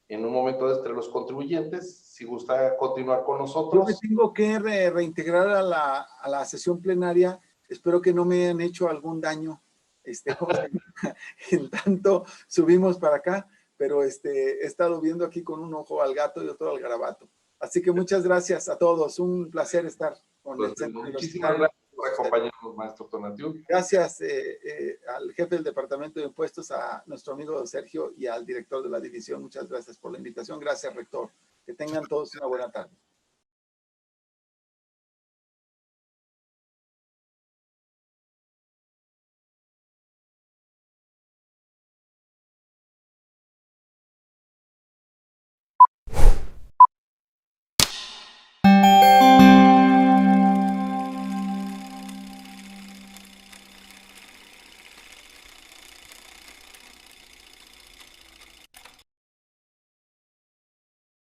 en un momento entre los contribuyentes. Si gusta continuar con nosotros. Yo me tengo que reintegrar a la sesión plenaria. Espero que no me hayan hecho algún daño en tanto subimos para acá, pero he estado viendo aquí con un ojo al gato y otro al garabato. Así que muchas gracias a todos, un placer estar con el centro. Muchísimas gracias por acompañarnos, maestro Tonatiuh. Gracias al jefe del Departamento de Impuestos, a nuestro amigo Sergio, y al director de la división. Muchas gracias por la invitación. Gracias, rector. Que tengan todos una buena tarde.